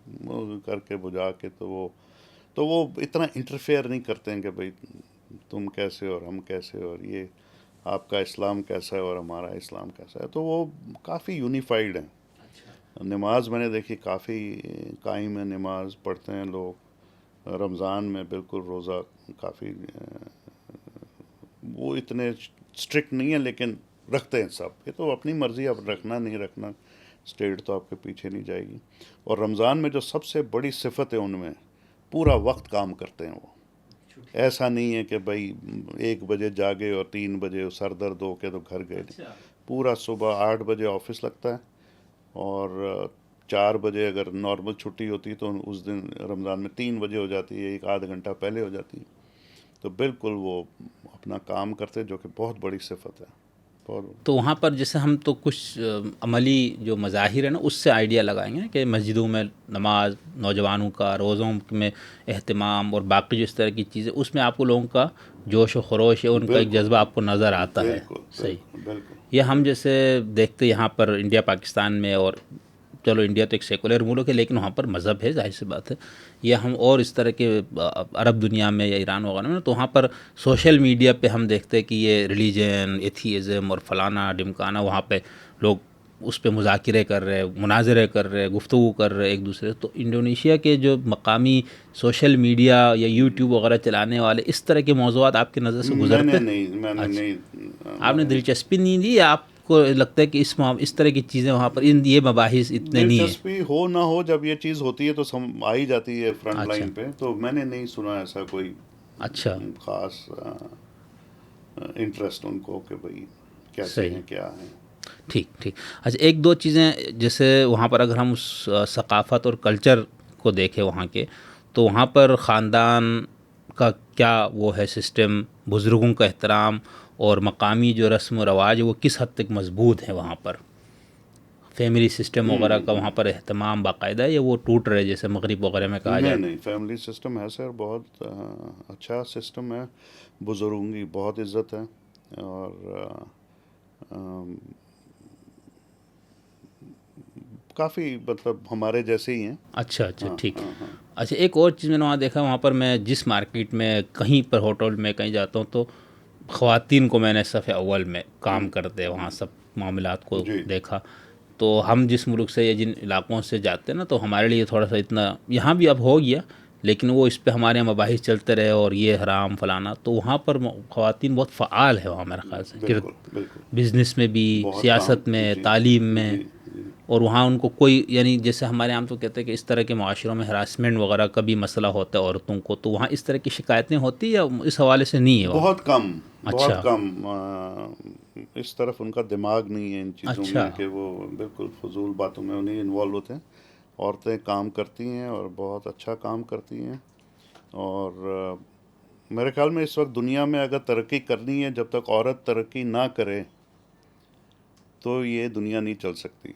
کر کے بجھا کے, تو وہ اتنا انٹرفیئر نہیں کرتے ہیں کہ بھائی تم کیسے اور ہم کیسے, اور یہ آپ کا اسلام کیسا ہے اور ہمارا اسلام کیسا ہے. تو وہ کافی یونیفائڈ ہیں. نماز میں نے دیکھی کافی قائم ہے, نماز پڑھتے ہیں لوگ. رمضان میں بالکل روزہ کافی, وہ اتنے اسٹرکٹ نہیں ہیں لیکن رکھتے ہیں سب. یہ تو اپنی مرضی, اب رکھنا نہیں رکھنا, اسٹیٹ تو آپ کے پیچھے نہیں جائے گی. اور رمضان میں جو سب سے بڑی صفت ہے ان میں, پورا وقت کام کرتے ہیں. وہ ایسا نہیں ہے کہ بھائی 1 بجے جاگے اور 3 بجے سر درد ہو کے تو گھر گئے. پورا صبح 8 بجے آفس لگتا ہے, اور 4 بجے اگر نارمل چھٹی ہوتی ہے تو اس دن رمضان میں 3 بجے ہو جاتی ہے, 1 آدھ گھنٹہ پہلے ہو جاتی ہے. تو بالکل وہ اپنا کام کرتے, جو کہ بہت بڑی صفت ہے. تو وہاں پر جیسے ہم تو کچھ عملی جو مظاہر ہیں نا, اس سے آئیڈیا لگائیں گے کہ مسجدوں میں نماز, نوجوانوں کا روزوں میں اہتمام, اور باقی جو اس طرح کی چیزیں, اس میں آپ کو لوگوں کا جوش و خروش ہے, ان کا ایک جذبہ آپ کو نظر آتا ہے. صحیح. یہ ہم جیسے دیکھتے یہاں پر انڈیا پاکستان میں, اور چلو انڈیا تو ایک سیکولر ملک ہے لیکن وہاں پر مذہب ہے, ظاہر سی بات ہے. یا ہم اور اس طرح کے عرب دنیا میں یا ایران وغیرہ میں, تو وہاں پر سوشل میڈیا پہ ہم دیکھتے ہیں کہ یہ ریلیجن, ایتھیزم اور فلانا ڈمکانا, وہاں پہ لوگ اس پہ مذاکرے کر رہے, مناظرے کر رہے, گفتگو کر رہے ایک دوسرے. تو انڈونیشیا کے جو مقامی سوشل میڈیا یا یوٹیوب وغیرہ چلانے والے, اس طرح کے موضوعات آپ کی نظر سے گزرتے میں نے نہیں, آپ نے دلچسپی نہیں لی, یا آپ کو لگتا ہے کہ اس طرح کی چیزیں وہاں پر یہ مباحث اتنے نہیں ہیں؟ دلچسپی ہو نہ ہو, جب یہ چیز ہوتی ہے تو آ ہی جاتی ہے فرنٹ لائن پہ. تو میں نے نہیں سنا ایسا کوئی اچھا خاص انٹرسٹ ان کو کہ بھائی کیسے ہیں, کیا ہیں. ٹھیک ٹھیک. اچھا, 1-2 چیزیں جیسے وہاں پر اگر ہم اس ثقافت اور کلچر کو دیکھیں وہاں کے, تو وہاں پر خاندان کا کیا وہ ہے سسٹم, بزرگوں کا احترام, اور مقامی جو رسم و رواج ہے وہ کس حد تک مضبوط ہیں وہاں پر؟ فیملی سسٹم وغیرہ کا وہاں پر اہتمام باقاعدہ ہے, یا وہ ٹوٹ رہے جیسے مغرب وغیرہ میں کہا جائے؟ نہیں, فیملی سسٹم ہے سر, بہت اچھا سسٹم ہے. بزرگوں کی بہت عزت ہے, اور کافی مطلب ہمارے جیسے ہی ہیں. اچھا اچھا, ٹھیک. اچھا, ایک اور چیز میں نے وہاں دیکھا, وہاں پر میں جس مارکیٹ میں کہیں پر ہوٹل میں کہیں جاتا ہوں, تو خواتین کو میں نے صف اول میں کام کرتے وہاں سب معاملات کو دیکھا. تو ہم جس ملک سے یا جن علاقوں سے جاتے ہیں نا, تو ہمارے لیے تھوڑا سا اتنا, یہاں بھی اب ہو گیا لیکن وہ اس پہ ہمارے یہاں مباحث چلتے رہے, اور یہ حرام فلانا. تو وہاں پر خواتین بہت فعال ہے وہاں میرے خیال سے, بزنس میں بھی, سیاست میں, تعلیم میں. اور وہاں ان کو کوئی, یعنی جیسے ہمارے یہاں تو کہتے ہیں کہ اس طرح کے معاشروں میں ہراسمنٹ وغیرہ کا بھی مسئلہ ہوتا ہے عورتوں کو, تو وہاں اس طرح کی شکایتیں ہوتی یا اس حوالے سے نہیں ہے؟ بہت کم, بہت کم. اس طرف ان کا دماغ نہیں ہے ان چیزوں میں, کہ وہ بالکل فضول باتوں میں انہیں انوالو ہوتے ہیں. عورتیں کام کرتی ہیں اور بہت اچھا کام کرتی ہیں. اور میرے خیال میں اس وقت دنیا میں اگر ترقی کرنی ہے, جب تک عورت ترقی نہ کرے تو یہ دنیا نہیں چل سکتی.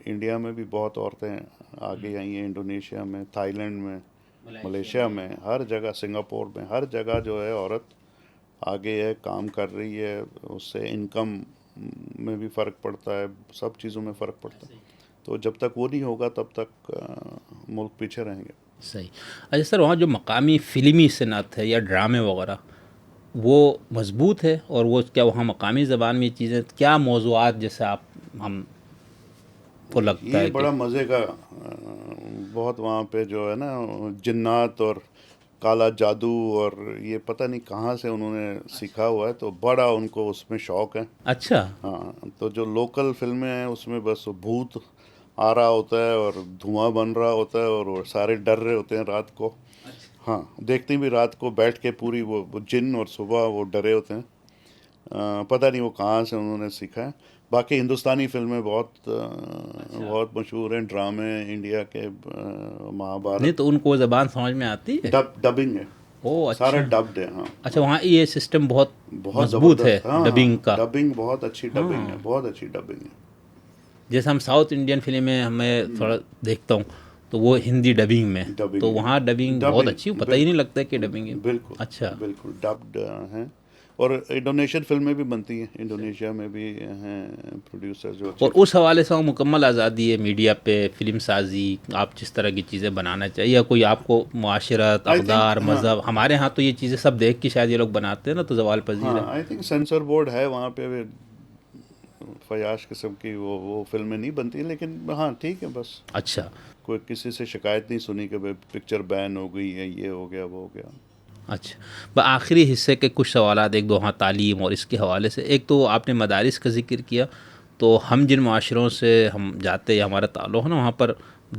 انڈیا میں بھی بہت عورتیں آگے آئی ہیں, انڈونیشیا میں, تھائی لینڈ میں, ملیشیا میں, ہر جگہ, سنگاپور میں, ہر جگہ جو ہے عورت آگے ہے, کام کر رہی ہے. اس سے انکم میں بھی فرق پڑتا ہے, سب چیزوں میں فرق پڑتا ہے. تو جب تک وہ نہیں ہوگا تب تک ملک پیچھے رہیں گے. صحیح. اچھا سر, وہاں جو مقامی فلمی صنعت ہے یا ڈرامے وغیرہ, وہ مضبوط ہے، اور وہ کیا وہاں مقامی زبان میں یہ چیزیں کیا موضوعات جیسے آپ ہم کو لگتا یہ ہے کہ بڑا مزے کا بہت وہاں پہ جو ہے نا جنات اور کالا جادو اور یہ پتہ نہیں کہاں سے انہوں نے سیکھا ہوا ہے، تو بڑا ان کو اس میں شوق ہے. اچھا ہاں تو جو لوکل فلمیں ہیں اس میں بس وہ بھوت آ رہا ہوتا ہے اور دھواں بن رہا ہوتا ہے اور وہ سارے ڈر رہے ہوتے ہیں رات کو. ہاں دیکھتے بھی رات کو بیٹھ کے پوری وہ جن، اور صبح وہ ڈرے ہوتے ہیں. پتہ نہیں وہ کہاں سے انہوں نے سیکھا ہے. باقی ہندوستانی فلمیں بہت مشہور ہیں، ڈرامے انڈیا کے، نہیں مہابھارت. تو ان کو وہ زبان سمجھ میں آتی ہے؟ ڈبنگ ہے، او سارا اچھا. ڈبڈ ہے. ہاں اچھا وہاں یہ سسٹم بہت بہت مضبوط ہے زبردست. ہاں ڈبنگ کا. ڈبنگ بہت اچھی ڈبنگ ہے، ہاں بہت اچھی ڈبنگ ہے. جیسے ہم ساؤتھ انڈین فلمیں ہمیں تھوڑا دیکھتا ہوں تو وہ ہندی ڈبنگ میں، تو ڈبنگ وہاں ڈبنگ بہت اچھی، پتہ ہی نہیں لگتا کہ ڈبنگ ہے. بالکل اچھا بالکل ڈبڈ ہیں. اور انڈونیشین فلمیں بھی بنتی ہیں، انڈونیشیا میں بھی ہیں پروڈیوسر جو اچھے. اور اس حوالے سے وہ مکمل آزادی ہے میڈیا پہ، فلم سازی، آپ جس طرح کی چیزیں بنانا چاہیے، یا کوئی آپ کو معاشرت، آئی تھنک اقدار، مذہب، ہمارے ہاں تو یہ چیزیں سب دیکھ کے شاید یہ لوگ بناتے ہیں نا، تو زوال پذیر ہے. آئی تھنک سینسر بورڈ ہے وہاں پہ. فیاش قسم کی وہ فلمیں نہیں بنتی، لیکن ہاں ٹھیک ہے. بس اچھا کوئی کسی سے شکایت نہیں سنی کہ بھائی پکچر بین ہو گئی ہے، یہ ہو گیا وہ ہو گیا. اچھا آخری حصے کے کچھ سوالات، ایک دو ہاں تعلیم اور اس کے حوالے سے. ایک تو آپ نے مدارس کا ذکر کیا، تو ہم جن معاشروں سے ہم جاتے یا ہمارا تعلق ہے نا، وہاں پر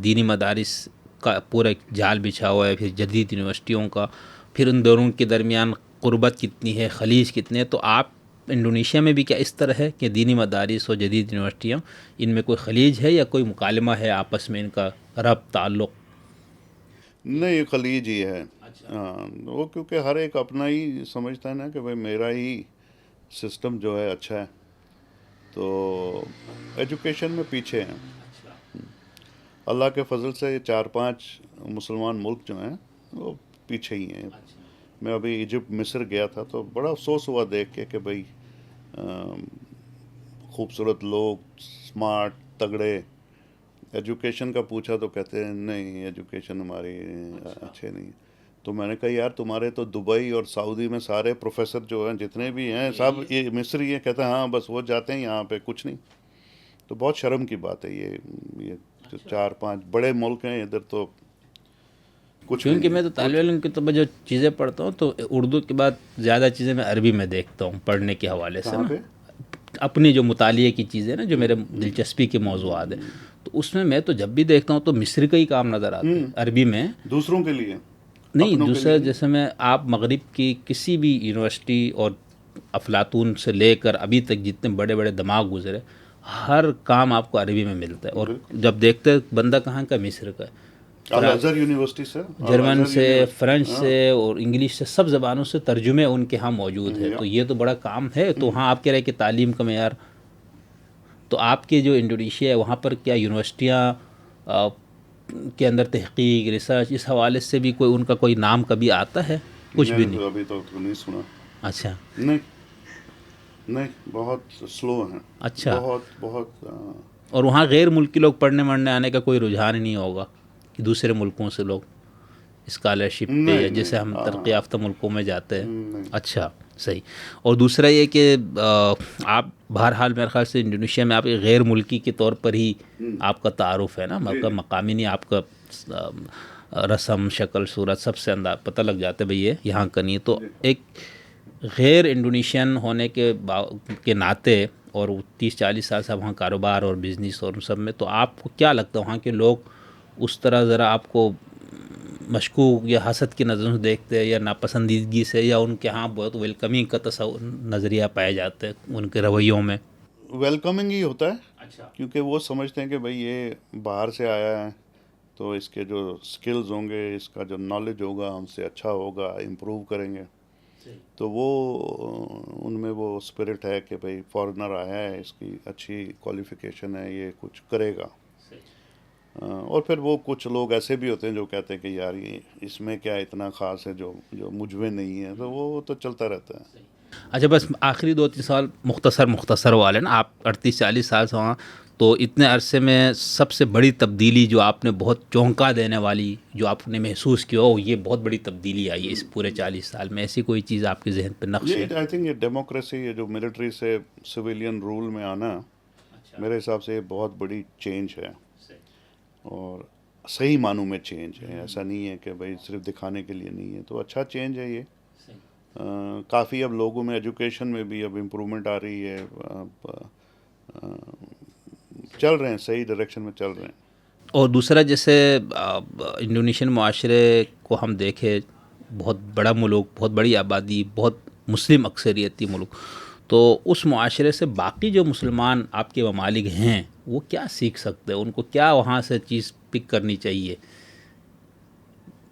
دینی مدارس کا پورا ایک جال بچھا ہوا ہے، پھر جدید یونیورسٹیوں کا، پھر ان دونوں کے درمیان قربت کتنی ہے، خلیج کتنے ہے. تو آپ انڈونیشیا میں بھی کیا اس طرح ہے کہ دینی مدارس اور جدید یونیورسٹیاں، ان میں کوئی خلیج ہے یا کوئی مکالمہ ہے آپس میں ان کا ربط تعلق؟ نہیں یہ خلیج ہی ہے. ہاں وہ کیونکہ ہر ایک اپنا ہی سمجھتا ہے نا کہ بھائی میرا ہی سسٹم جو ہے اچھا ہے، تو ایجوکیشن میں پیچھے ہیں. اللہ کے فضل سے 4-5 مسلمان ملک جو ہیں وہ پیچھے ہی ہیں. میں ابھی ایجپٹ مصر گیا تھا تو بڑا افسوس ہوا دیکھ کے کہ بھائی خوبصورت لوگ، اسمارٹ، تگڑے، ایجوکیشن کا پوچھا تو کہتے ہیں نہیں ایجوکیشن ہماری اچھے نہیں. تو میں نے کہا یار تمہارے تو دبئی اور سعودی میں سارے پروفیسر جو ہیں جتنے بھی ہیں سب یہ مصری ہیں. کہتے ہیں ہاں بس وہ جاتے ہیں یہاں پہ کچھ نہیں. تو بہت شرم کی بات ہے یہ جو 4-5 بڑے ملک ہیں ادھر تو کچھ بھی کیونکہ نہیں میں تو طالب علم کی طب جو چیزیں پڑھتا ہوں تو اردو کے بعد زیادہ چیزیں میں عربی میں دیکھتا ہوں پڑھنے کے حوالے سے کہاں نا. پہ اپنی جو مطالعے کی چیزیں نا، جو میرے دلچسپی کے موضوعات ہیں، تو اس میں تو جب بھی دیکھتا ہوں تو مصری کا ہی کام نظر آتا ہے عربی میں. دوسروں کے لیے، نہیں اپنوں کے دوسرا لیے نہیں. جیسے میں آپ مغرب کی کسی بھی یونیورسٹی اور افلاطون سے لے کر ابھی تک جتنے بڑے بڑے دماغ گزرے، ہر کام آپ کو عربی میں ملتا ہے. اور بالکل. جب دیکھتے بندہ کہاں کا، مصر کا ہے. الازہر یونیورسٹی سے، جرمن الازہر سے، فرینچ ہاں سے اور انگلش سے، سب زبانوں سے ترجمے ان کے ہاں موجود ہے. تو یہ تو بڑا کام ہے. تو ہاں آپ کہہ رہے ہیں کہ تعلیم کا معیار، تو آپ کے جو انڈونیشیا ہے وہاں پر کیا یونیورسٹیاں کے اندر تحقیق، ریسرچ، اس حوالے سے بھی کوئی ان کا کوئی نام کبھی آتا ہے؟ کچھ میں بھی نے نہیں. تو ابھی تک نہیں سنا. اچھا نہیں بہت سلو ہیں. اچھا. بہت اور وہاں غیر ملکی لوگ پڑھنے مرنے آنے کا کوئی رجحان ہی نہیں ہوگا کہ دوسرے ملکوں سے لوگ اسکالرشپ پہ، یا جیسے ہم ترقی یافتہ ملکوں میں جاتے ہیں. نہیں. اچھا صحیح. اور دوسرا یہ کہ آپ بہرحال میرے خیال سے انڈونیشیا میں آپ ایک غیر ملکی کے طور پر ہی آپ کا تعارف ہے نا، مقامی نہیں، آپ کا رسم، شکل، صورت سب سے پتہ لگ جاتا ہے بھئی یہ یہاں کا نہیں. تو ایک غیر انڈونیشین ہونے کے ناطے، اور 30-40 سال سے وہاں کاروبار اور بزنس اور سب میں، تو آپ کو کیا لگتا ہے وہاں کے لوگ اس طرح ذرا آپ کو مشکوک یا حسد کی نظروں سے دیکھتے ہیں، یا ناپسندیدگی سے، یا ان کے ہاں بہت ویلکمنگ کا نظریہ پائے جاتے ہیں ان کے رویوں میں؟ ویلکمنگ ہی ہوتا ہے. اچھا کیونکہ وہ سمجھتے ہیں کہ بھائی یہ باہر سے آیا ہے تو اس کے جو سکلز ہوں گے، اس کا جو نالج ہوگا ہم سے اچھا ہوگا، امپروو کریں گے. تو وہ ان میں وہ اسپرٹ ہے کہ بھائی فارنر آیا ہے، اس کی اچھی کوالیفیکیشن ہے، یہ کچھ کرے گا. اور پھر وہ کچھ لوگ ایسے بھی ہوتے ہیں جو کہتے ہیں کہ یار یہ اس میں کیا اتنا خاص ہے جو مجھ میں نہیں ہے. تو وہ تو چلتا رہتا ہے. اچھا بس آخری 2-3 سال مختصر والے نا، آپ 38-40 سال سے وہاں، تو اتنے عرصے میں سب سے بڑی تبدیلی جو آپ نے بہت چونکا دینے والی جو آپ نے محسوس کیا ہو، یہ بہت بڑی تبدیلی آئی ہے اس پورے 40 سال میں، ایسی کوئی چیز آپ کے ذہن پہ نقش ہے؟ یہ آئی تھنک یہ ڈیموکریسی، یہ جو ملٹری سے سویلین رول میں آنا، میرے حساب سے یہ بہت بڑی چینج ہے، اور صحیح معنوں میں چینج ہے. ایسا نہیں ہے کہ بھائی صرف دکھانے کے لیے نہیں ہے، تو اچھا چینج ہے یہ. کافی اب لوگوں میں ایجوکیشن میں بھی اب امپرومنٹ آ رہی ہے. چل رہے ہیں، صحیح ڈائریکشن میں چل رہے ہیں. اور دوسرا جیسے انڈونیشین معاشرے کو ہم دیکھیں، بہت بڑا ملک، بہت بڑی آبادی، بہت مسلم اکثریتی ملک، تو اس معاشرے سے باقی جو مسلمان آپ کے ممالک ہیں وہ کیا سیکھ سکتے ہیں؟ ان کو کیا وہاں سے چیز پک کرنی چاہیے؟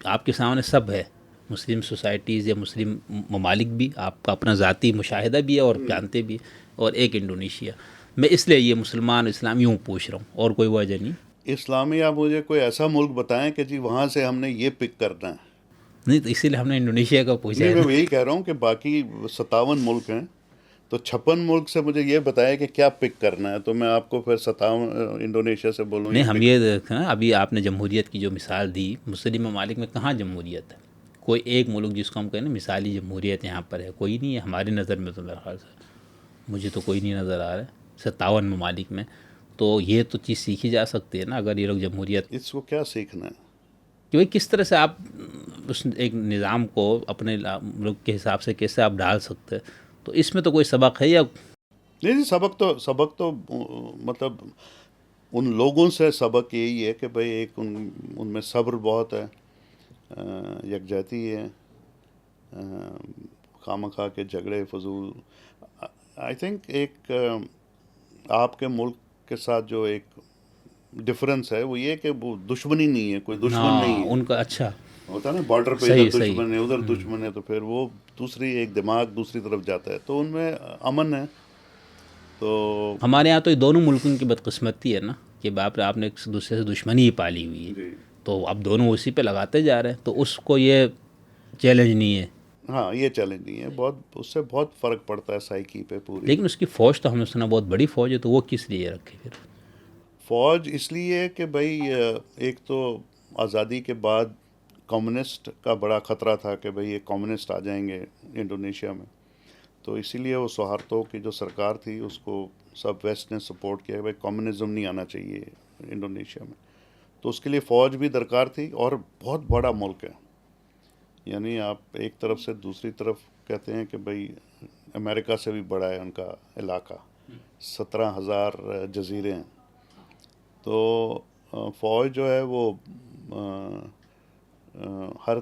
آپ کے سامنے سب ہے، مسلم سوسائٹیز یا مسلم ممالک بھی، آپ کا اپنا ذاتی مشاہدہ بھی ہے اور جانتے بھی، اور ایک انڈونیشیا. میں اس لیے یہ مسلمان اسلام یوں پوچھ رہا ہوں، اور کوئی وجہ نہیں. اسلامی، آپ مجھے کوئی ایسا ملک بتائیں کہ جی وہاں سے ہم نے یہ پک کرنا ہے. نہیں تو اسی لیے ہم نے انڈونیشیا کا پوچھا نہیں، ہے. میں یہی کہہ رہا ہوں کہ باقی 57 ملک ہیں، تو 56 ملک سے مجھے یہ بتایا کہ کیا پک کرنا ہے، تو میں آپ کو پھر 57 انڈونیشیا سے بولوں نہیں، یہ ہم پک. یہ دیکھیں نا، ابھی آپ نے جمہوریت کی جو مثال دی، مسلم ممالک میں کہاں جمہوریت ہے؟ کوئی ایک ملک جس کو ہم کہیں نا مثالی جمہوریت یہاں پر ہے، کوئی نہیں ہے ہماری نظر میں. تو میرے خیال سے مجھے تو کوئی نہیں نظر آ رہا ہے 57 ممالک میں. تو یہ تو چیز سیکھی جا سکتی ہے نا، اگر یہ لوگ جمہوریت، اس کو کیا سیکھنا ہے؟ کہ بھائی کس طرح سے آپ اس ایک نظام کو اپنے ملک کے حساب سے کیسے آپ ڈال سکتے ہیں. تو اس میں تو کوئی سبق ہے یا نہیں جی، سبق تو مطلب ان لوگوں سے سبق یہی ہے کہ بھائی ایک ان میں صبر بہت ہے، یکجہتی ہے، خواہ مخواہ کے جھگڑے فضول. آئی تھنک ایک آپ کے ملک کے ساتھ جو ایک ڈفرینس ہے وہ یہ کہ وہ دشمنی نہیں ہے، کوئی دشمن نہیں ہے. ان کا؟ اچھا، ہوتا ہے نا بارڈر پہ صحیح ادھر صحیح. دشمن ہے، ادھر دشمن ہے، تو پھر وہ دوسری ایک دماغ دوسری طرف جاتا ہے، تو ان میں امن ہے. تو ہمارے یہاں تو یہ دونوں ملکوں کی بدقسمتی ہے نا، کہ باپ آپ نے ایک دوسرے سے دشمنی ہی پالی ہوئی ہے، جی تو اب دونوں اسی پہ لگاتے جا رہے ہیں، تو اس کو یہ چیلنج نہیں ہے. ہاں، یہ چیلنج نہیں ہے، بہت اس سے بہت فرق پڑتا ہے سائیکی پہ پوری. لیکن اس کی فوج تو ہم نے سنا بہت بڑی فوج ہے، تو وہ کس لیے رکھے پھر؟ فوج اس لیے کہ بھائی ایک تو آزادی کے بعد کمیونسٹ کا بڑا خطرہ تھا کہ بھائی یہ کمیونسٹ آ جائیں گے انڈونیشیا میں، تو اسی لیے وہ سہارتو کی جو سرکار تھی اس کو سب ویسٹ نے سپورٹ کیا کہ بھائی کمیونزم نہیں آنا چاہیے انڈونیشیا میں. تو اس کے لیے فوج بھی درکار تھی، اور بہت بڑا ملک ہے، یعنی آپ ایک طرف سے دوسری طرف کہتے ہیں کہ بھائی امریکہ سے بھی بڑا ہے ان کا علاقہ، 17,000 جزیرے ہیں. تو فوج جو ہے وہ ہر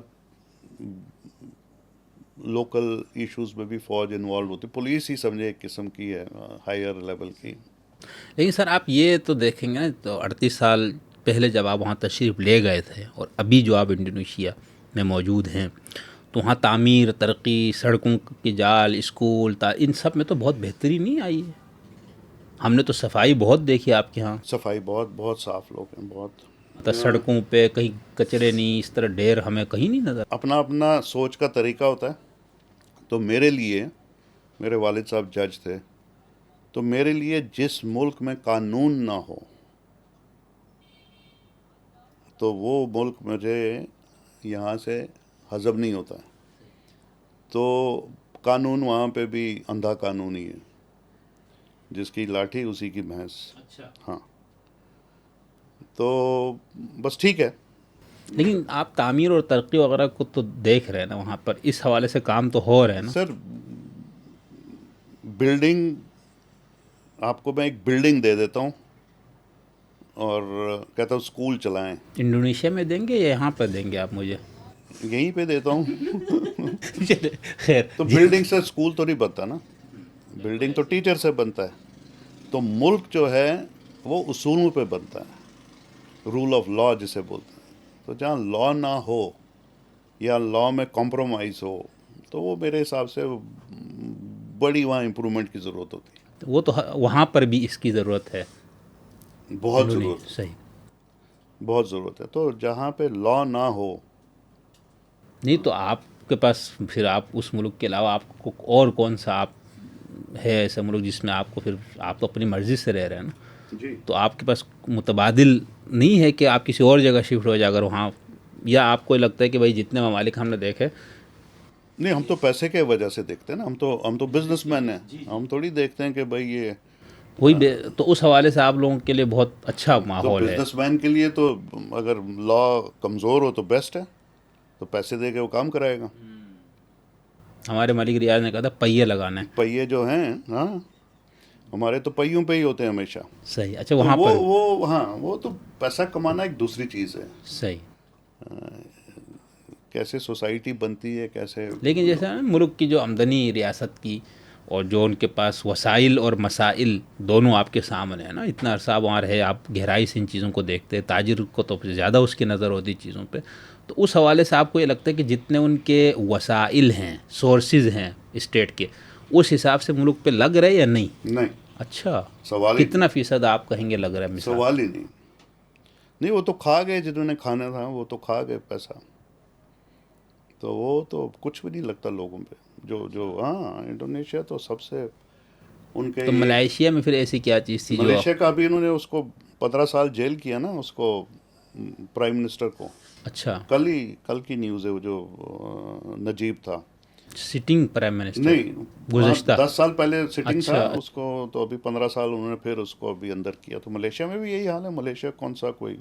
لوکل ایشوز میں بھی فوج انوالو ہوتی، پولیس ہی سمجھے ایک قسم کی ہے، ہائر لیول کی. لیکن سر آپ یہ تو دیکھیں گے نا، تو 38 سال پہلے جب آپ وہاں تشریف لے گئے تھے اور ابھی جو آپ انڈونیشیا میں موجود ہیں، تو وہاں تعمیر، ترقی، سڑکوں کی جال، اسکول، ان سب میں تو بہت بہتری نہیں آئی ہے. ہم نے تو صفائی بہت دیکھی آپ کے ہاں، صفائی بہت بہت صاف لوگ ہیں، بہت. سڑکوں پہ کہیں کچرے نہیں، اس طرح ڈھیر ہمیں کہیں نہیں نظر. اپنا اپنا سوچ کا طریقہ ہوتا ہے. تو میرے لیے، میرے والد صاحب جج تھے، تو میرے لیے جس ملک میں قانون نہ ہو تو وہ ملک مجھے یہاں سے ہضم نہیں ہوتا ہے. تو قانون وہاں پہ بھی اندھا قانون ہی ہے، جس کی لاٹھی اسی کی بھینس. ہاں، تو بس ٹھیک ہے. لیکن آپ تعمیر اور ترقی وغیرہ کو تو دیکھ رہے ہیں نا وہاں پر، اس حوالے سے کام تو ہو رہے ہیں نا. سر، بلڈنگ، آپ کو میں ایک بلڈنگ دے دیتا ہوں اور کہتا ہوں اسکول چلائیں. انڈونیشیا میں دیں گے یا یہاں پر دیں گے آپ مجھے؟ یہیں پہ دیتا ہوں. چلے خیر. تو بلڈنگ سے اسکول تو نہیں بنتا نا، بلڈنگ تو ٹیچر سے بنتا ہے. تو ملک جو ہے وہ اصولوں پہ بنتا ہے، رول آف لا جسے بولتے ہیں. تو جہاں لا نہ ہو یا لا میں کمپرومائز ہو، تو وہ میرے حساب سے بڑی وہاں امپرومنٹ کی ضرورت ہوتی ہے. وہ تو وہاں پر بھی اس کی ضرورت ہے. بہت ضرورت ہے، صحیح. بہت ضرورت ہے. تو جہاں پہ لا نہ ہو، نہیں تو آپ کے پاس پھر آپ اس ملک کے علاوہ آپ کو اور کون سا آپ ہے ایسا ملک جس میں آپ کو پھر آپ تو اپنی مرضی سے رہ رہے ہیں نا, جی تو آپ کے پاس متبادل نہیں ہے کہ آپ کسی اور جگہ شفٹ ہو جائے اگر وہاں, یا آپ کو لگتا ہے کہ بھائی جتنے ممالک ہم نے دیکھے. نہیں, ہم تو پیسے کے وجہ سے دیکھتے ہیں نا, ہم تو بزنس مین ہیں, ہم تھوڑی دیکھتے ہیں کہ بھائی یہ وہی تو اس حوالے سے آپ لوگوں کے لیے بہت اچھا تو ماحول ہے. بزنس مین کے لیے تو اگر لا کمزور ہو تو بیسٹ ہے, تو پیسے دے کے وہ کام کرائے گا. ہمارے ملک ریاض نے کہا تھا پہیے لگانا ہے. پہیے جو ہیں, ہاں ہمارے تو پہیوں پہ ہی ہوتے ہیں ہمیشہ. صحیح. اچھا تو وہاں پر وہ تو پیسہ کمانا ایک دوسری چیز ہے, صحیح. کیسے سوسائٹی بنتی ہے, کیسے لیکن جیسے نا ملک کی جو آمدنی ریاست کی اور جو ان کے پاس وسائل اور مسائل دونوں آپ کے سامنے ہیں نا, اتنا عرصہ وہاں رہے, آپ گہرائی سے ان چیزوں کو دیکھتے ہیں, تاجر کو تو زیادہ اس کی نظر ہوتی چیزوں پہ, تو اس حوالے سے آپ کو یہ لگتا ہے کہ جتنے ان کے وسائل ہیں, سورسز ہیں اسٹیٹ کے, اس حساب سے ملک پہ لگ رہے یا نہیں؟ نہیں, اچھا, سوال ہی کتنا فیصد آپ کہیں گے لگ رہا ہے مثال؟ سوال ہی نہیں, وہ تو کھا گئے, جنہوں نے کھانا تھا وہ تو کھا گئے پیسہ, تو وہ تو کچھ بھی نہیں لگتا لوگوں پہ. جو ہاں, انڈونیشیا تو سب سے ان کے تو یہ, ملائیشیا میں پھر ایسی کیا چیز تھی جو ملیشیا کا بھی انہوں نے اس کو 15 سال جیل کیا نا, اس کو پرائم منسٹر کو. اچھا کل کی نیوز ہے, وہ جو نجیب تھا, سٹنگ پرائم منسٹر نہیں گزشتہ 10 سال پہلے سٹنگ تھا اچھا. اس کو, تو ابھی 15 سال انہوں نے پھر اس کو ابھی اندر کیا. تو ملیشیا میں بھی یہی حال ہے. ملیشیا کون سا کوئی,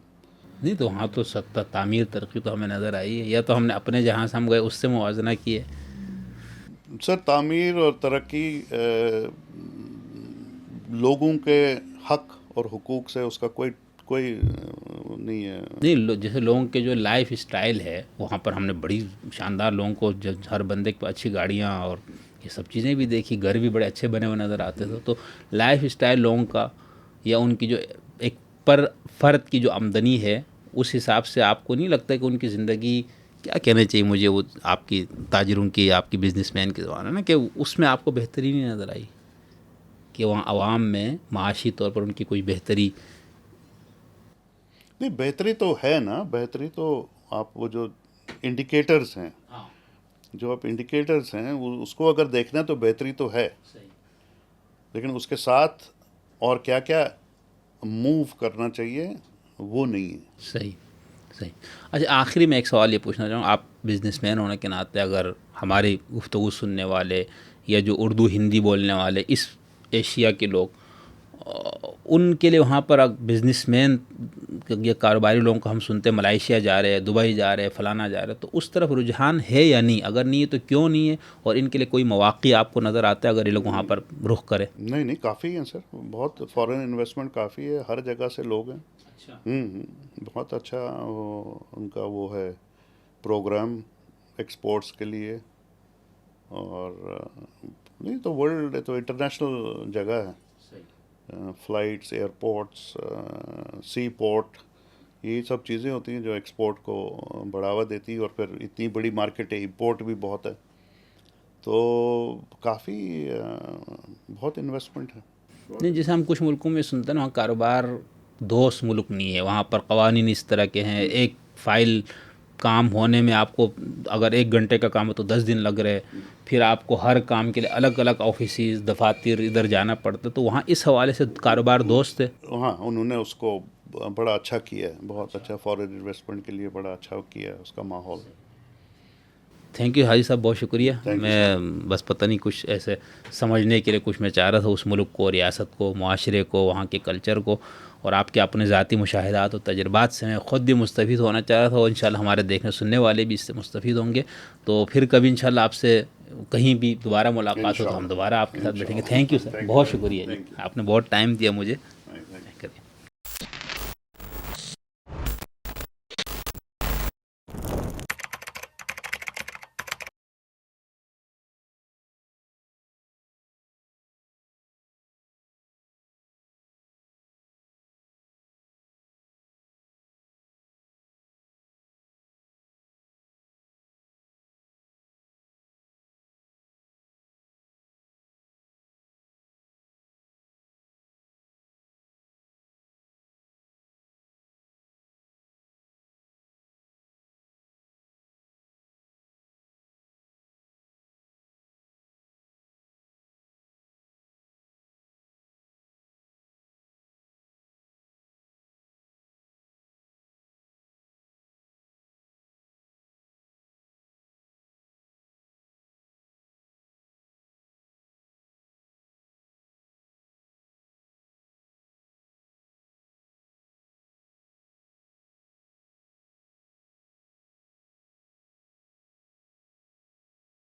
نہیں تو وہاں تو سب تعمیر ترقی تو ہمیں نظر آئی ہے, یا تو ہم نے اپنے جہاں سے ہم گئے اس سے موازنہ کیے. سر تعمیر اور ترقی لوگوں کے حق اور حقوق سے اس کا کوئی نہیں ہے. نہیں, جیسے لوگوں کے جو لائف اسٹائل ہے وہاں پر ہم نے بڑی شاندار لوگوں کو, ہر بندے کے پاس اچھی گاڑیاں اور یہ سب چیزیں بھی دیکھی, گھر بھی بڑے اچھے بنے ہوئے نظر آتے تھے. تو لائف اسٹائل لوگوں کا یا ان کی جو ایک پر فرد کی جو آمدنی ہے, اس حساب سے آپ کو نہیں لگتا کہ ان کی زندگی, کیا کہنا چاہیے مجھے, وہ آپ کی تاجروں کی, آپ کی بزنس مین کی زبان ہے نا, کہ اس میں آپ کو بہتری نہیں نظر آئی کہ وہاں عوام میں معاشی طور پر ان کی کوئی بہتری؟ نہیں, بہتری تو ہے نا, بہتری تو آپ وہ جو انڈیکیٹرز ہیں, جو آپ انڈیکیٹرز ہیں اس کو اگر دیکھنا تو بہتری تو ہے, لیکن اس کے ساتھ اور کیا کیا موو کرنا چاہیے وہ نہیں ہے. صحیح. اچھا آخری میں ایک سوال یہ پوچھنا چاہوں, آپ بزنس مین ہونے کے ناطے اگر ہماری گفتگو سننے والے یا جو اردو ہندی بولنے والے اس ایشیا کے لوگ, ان کے لیے وہاں پر بزنس مین یا کاروباری لوگوں کو ہم سنتے ہیں ملائیشیا جا رہے ہیں, دبئی جا رہے ہیں, فلانا جا رہے ہیں, تو اس طرف رجحان ہے یا نہیں؟ اگر نہیں ہے تو کیوں نہیں ہے, اور ان کے لیے کوئی مواقع آپ کو نظر آتا ہے اگر یہ لوگ وہاں پر رخ کریں؟ نہیں, کافی ہیں سر, بہت فارن انویسٹمنٹ کافی ہے, ہر جگہ سے لوگ ہیں. بہت اچھا ان کا وہ ہے پروگرام ایکسپورٹس کے لیے, اور نہیں تو ورلڈ تو انٹرنیشنل جگہ ہے, فلائٹس, ایئرپورٹس, سی پورٹ, یہ سب چیزیں ہوتی ہیں جو ایکسپورٹ کو بڑھاوا دیتی ہے, اور پھر اتنی بڑی مارکیٹ ہے, امپورٹ بھی بہت ہے, تو کافی بہت انویسٹمنٹ ہے. نہیں, جیسے ہم کچھ ملکوں میں سنتے ہیں نا, وہاں کاروبار دوست ملک نہیں ہے, وہاں پر قوانین اس طرح کے ہیں, ایک فائل کام ہونے میں آپ کو اگر 1 گھنٹے کا کام ہے تو 10 دن لگ رہے, پھر آپ کو ہر کام کے لیے الگ الگ آفیسز, دفاتر ادھر جانا پڑتا. تو وہاں اس حوالے سے کاروبار دوست ہے. ہاں, انہوں نے اس کو بڑا اچھا کیا ہے, بہت اچھا فارن انویسٹمنٹ کے لیے بڑا اچھا کیا ہے اس کا ماحول. تھینک یو حاجی صاحب, بہت شکریہ. میں بس پتہ نہیں کچھ ایسے سمجھنے کے لیے کچھ میں چاہ رہا تھا اس ملک کو, ریاست کو, معاشرے کو, وہاں کے کلچر کو, اور آپ کے اپنے ذاتی مشاہدات اور تجربات سے میں خود بھی مستفید ہونا چاہ رہا تھا, اور انشاءاللہ ہمارے دیکھنے سننے والے بھی اس سے مستفید ہوں گے. تو پھر کبھی انشاءاللہ آپ سے کہیں بھی دوبارہ ملاقات ہو تو ہم دوبارہ آپ کے ساتھ بیٹھیں گے. تھینک یو سر, بہت شکریہ جی, آپ نے بہت ٹائم دیا مجھے.